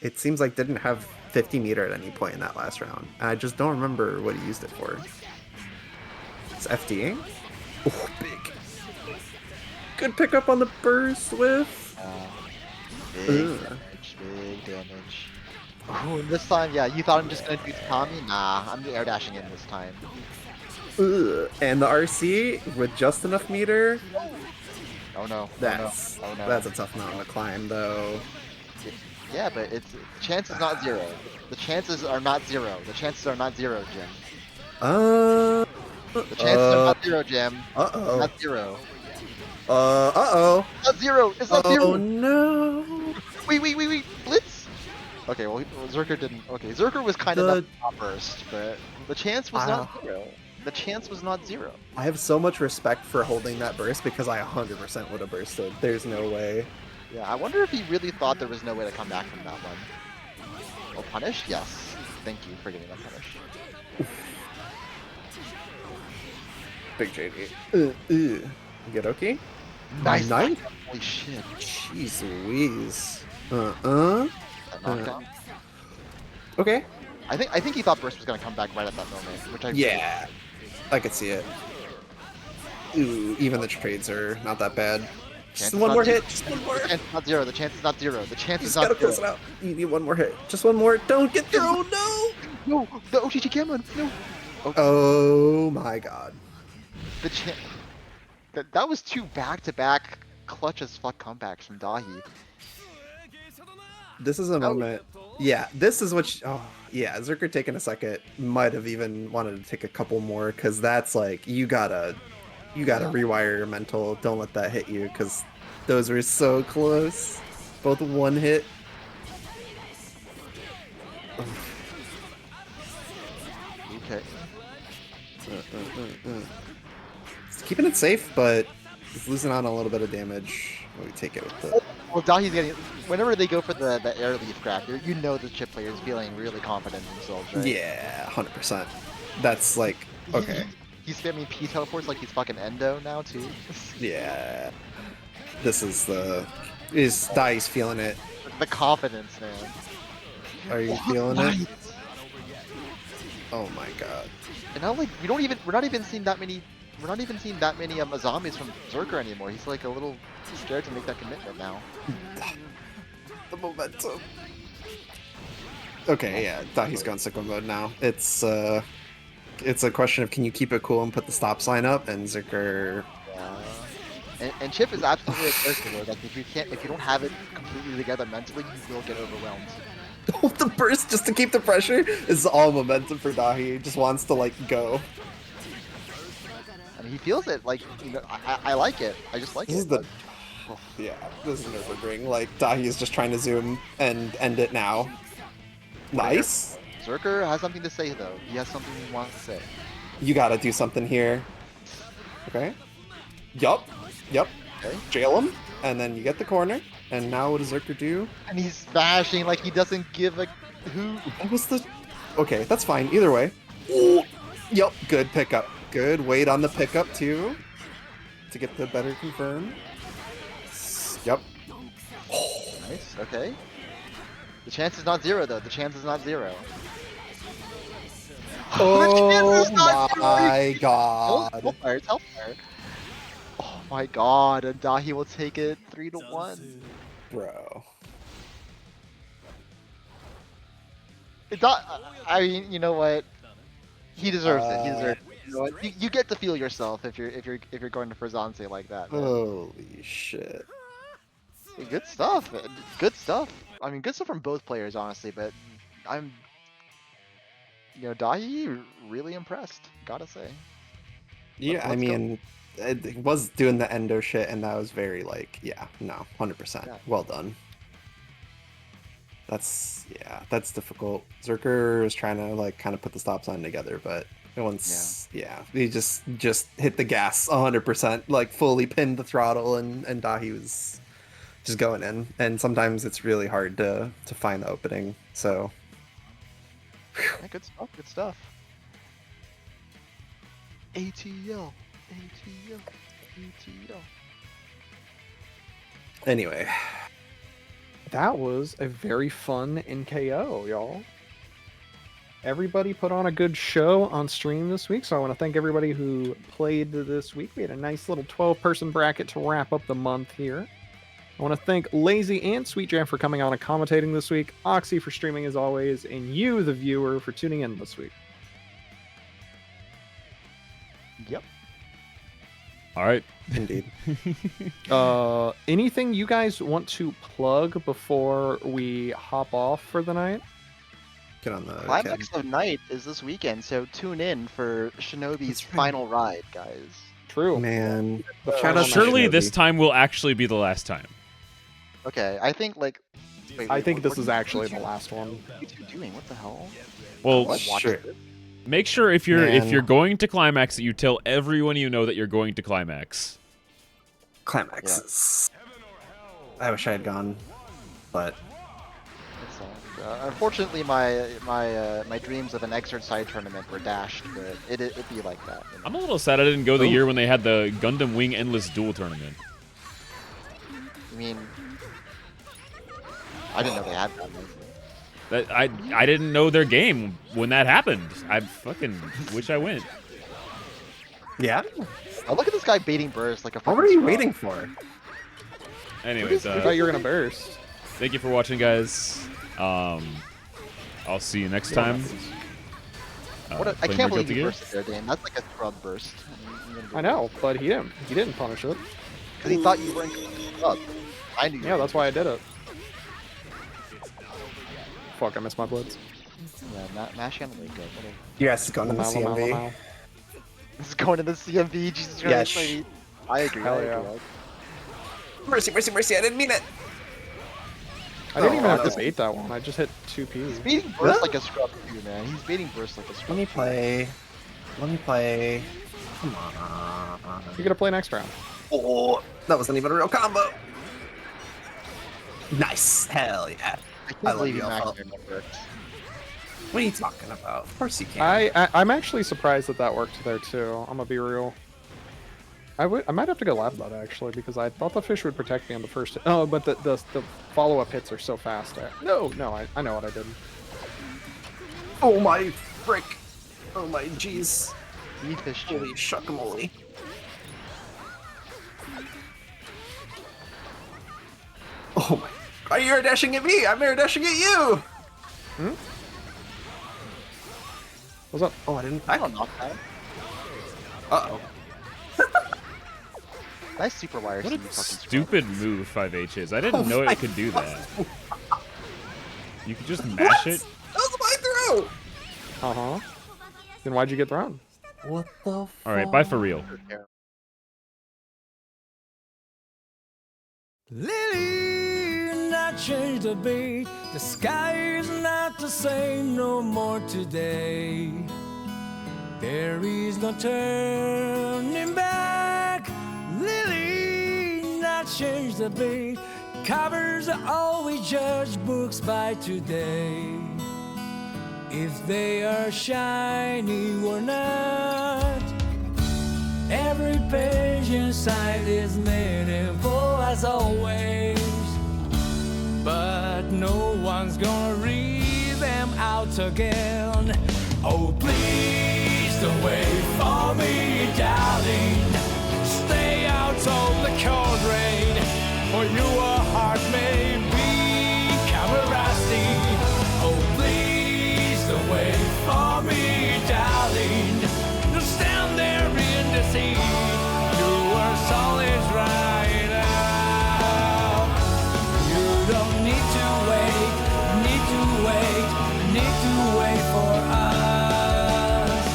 it seems like, didn't have 50 meter at any point in that last round. And I just don't remember what he used it for. It's FDing? Oh, big. Good pickup on the burst with. Big damage. Oh, and this time, yeah, you thought I'm just gonna do Tommy? Nah, I'm air dashing in this time. And the RC with just enough meter. Oh no. That's Oh no. that's a tough mountain to climb, though. Yeah, but it's the chance is not zero. The chances are not zero. The chances are not zero, Jim. The chances are not zero, Jim. Uh-oh. Not zero. Uh-oh. It's not zero. It's not zero. Oh no. Wait. Blitz. Okay, well, Xerker didn't. Okay, Xerker was kind of not burst, but the chance was not zero. The chance was not zero. I have so much respect for holding that burst because I 100% would have bursted. There's no way. Yeah, I wonder if he really thought there was no way to come back from that one. Oh, punish? Yes. Thank you for getting that punish. Big JD. You get okay? Nice. Nice. Holy shit. Jeez Louise. That knockdown. Okay. I think he thought burst was gonna come back right at that moment, which I Yeah. I could see it. Ooh, even the trades are not that bad. Just one more hit. Just one more. The chance is not zero. The chance is not zero. The chance You is just gotta not close zero. it out. You need one more hit. Just one more. Don't get thrown. No. No, the OTG camera. No. Okay. Oh my god. The chance. That was two back-to-back clutch as fuck comebacks from Dahi. This is a moment. Yeah, this is what. Yeah. Xerker taking a second might have even wanted to take a couple more because that's like you gotta rewire your mental. Don't let that hit you because those were so close. Both one hit. Okay. He's keeping it safe, but he's losing on a little bit of damage. We take it with the. Well, Dahi's getting. Whenever they go for the air leaf crack, you know the chip player is feeling really confident in themselves, right? Yeah, 100%. That's like okay. He's spamming P teleports like he's fucking Endo now too. Yeah. This is Dahi's feeling it. The confidence, man. Are you feeling it? Oh my god. And now, like, we're not even seeing that many zombies from Xerker anymore. He's like a little scared to make that commitment now. The momentum. Okay, yeah, Dahi's gone sicko mode now. It's a question of can you keep it cool and put the stop sign up, and Xerker. Yeah. And Chip is absolutely a character mode. Like if you don't have it completely together mentally, you will get overwhelmed. The burst just to keep the pressure is all momentum for Dahi. He just wants to like go. And he feels it. Like I like it. I just like This is it. yeah, this is Nürburgring. Like Dahi is just trying to zoom and end it now. Nice. Xerker has something to say though. He has something he wants to say. You gotta do something here. Okay. Yup. Okay. Jail him, and then you get the corner. And now what does Xerker do? And he's smashing like he doesn't give a hoot. What was the? Okay, that's fine. Either way. Ooh. Yup. Good pickup. Good wait on the pickup too, to get the better confirm. Yep. Nice. Okay. The chance is not zero though. The chance is not zero. Oh my god. Hellfire, it's Hellfire. Oh my god, and Dahi will take it 3-1. Bro. I mean, you know what? He deserves it. He deserves it. You know what? You get to feel yourself if you're going to Frazanse like that. Man. Holy shit. Good stuff. Man. Good stuff. I mean, good stuff from both players, honestly. But I'm, Dahi really impressed. Gotta say. Yeah, I mean, it was doing the endo shit, and that was very like, yeah, no, 100%. Yeah. Well done. That's difficult. Xerker was trying to like kind of put the stop sign together, but once, he just hit the gas 100%, like fully pinned the throttle, and Dahi was just going in, and sometimes it's really hard to find the opening. So Yeah, good stuff. Good stuff. ATL. ATL. ATL. anyway, That was a very fun NKO, y'all. Everybody put on a good show on stream this week, so I want to thank everybody who played this week. We had a nice little 12-person bracket to wrap up the month here. I want to thank Lazy and Sweet Jam for coming on and commentating this week, Oxy for streaming as always, and you, the viewer, for tuning in this week. Yep. All right. indeed. Anything you guys want to plug before we hop off for the night? Get on the Climax of Night is this weekend, so tune in for Shinobi's That's right. final ride, guys. True. man. The Shout final out to Surely Shinobi. this time will actually be the last time. Okay, I think like. Wait, I think what- this what is are you- actually the last one. What are you two doing? What the hell? Well, What? Watch sure. this? make sure if you're Man. going to climax that you tell everyone you know that you're going to climax. Climax. I wish I had gone, but It's, unfortunately, my dreams of an Xerker side tournament were dashed, but it'd be like that. You know? I'm a little sad I didn't go the Ooh. year when they had the Gundam Wing Endless Duel tournament. I mean, I didn't know they had that. That I didn't know their game when that happened. I fucking wish I went. yeah. Oh, look at this guy baiting burst like a. What were freaking you scrub. waiting for? Anyways, I thought you were gonna burst. thank you for watching, guys. I'll see you next time. What a, I playing can't more believe Guilty you Gear. bursted there, Dan. That's like a scrub burst. I know, but he didn't punish it. Because he thought you weren't up. I knew. you Yeah, were that's why I did it. Fuck, I missed my blitz. Yeah, Mash can't wake up. Whatever. Your ass is going to the CMV. This is going to the CMV. Jesus Yeah, Christ. I agree. Hell I yeah. agree. Mercy, mercy, mercy! I didn't mean it. I didn't even have to Oh. bait that one. I just hit 2P. He's beating burst like a scrub too, man. He's beating burst like a Let scrub. me play. Let me play. Come on. You gotta play next round. Oh, that wasn't even a real combo. Nice. Hell yeah. I can't love believe you, you Alpha. maxed your network. What are you talking about? Of course you can. I'm actually surprised that worked there too. I'm gonna be real. I might have to go lab that actually because I thought the fish would protect me on the first hit. Oh, but the follow-up hits are so fast. No, I know what I did. Oh my frick. Oh my jeez. Eat fish. Holy shuckamole. Oh my. Are you air dashing at me? I'm air dashing at you. What's up? Oh, I didn't. I don't knock that. Uh-oh. Nice super wire. What you a fucking scrub. stupid move 5H is. I didn't Oh know my it could do that. God. You could just What? mash it. That was my throw. Uh-huh. Then why'd you get thrown? What the All right, bye for real. Lily, not change the beat. The sky is not the same no more today. There is no turning back. Lily, not change the beat. Covers always judge books by today. If they are shiny or not. Every page inside is meaningful as always. But no one's gonna read them out again. Oh, please don't wait for me, darling. Stay out of the cold rain. For your heart may become rusty. Oh, please don't wait for me, darling. Don't stand there in the sea. Your soul is right now. You don't need to wait, need to wait for us.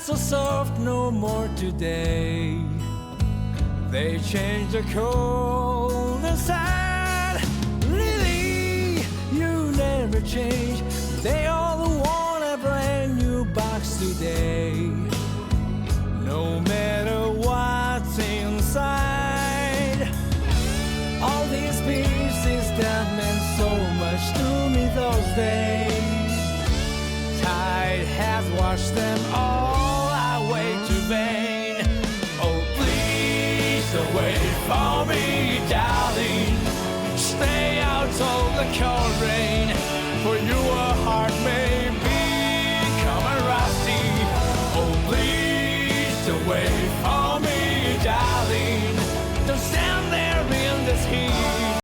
so soft no more today. They changed the cold inside. Really, you never change. They all want a brand new box today. No matter what's inside. All these pieces that meant so much to me those days. Tide has washed them all away to vain. Oh, please don't wait for me, darling. Stay out of the cold rain. For you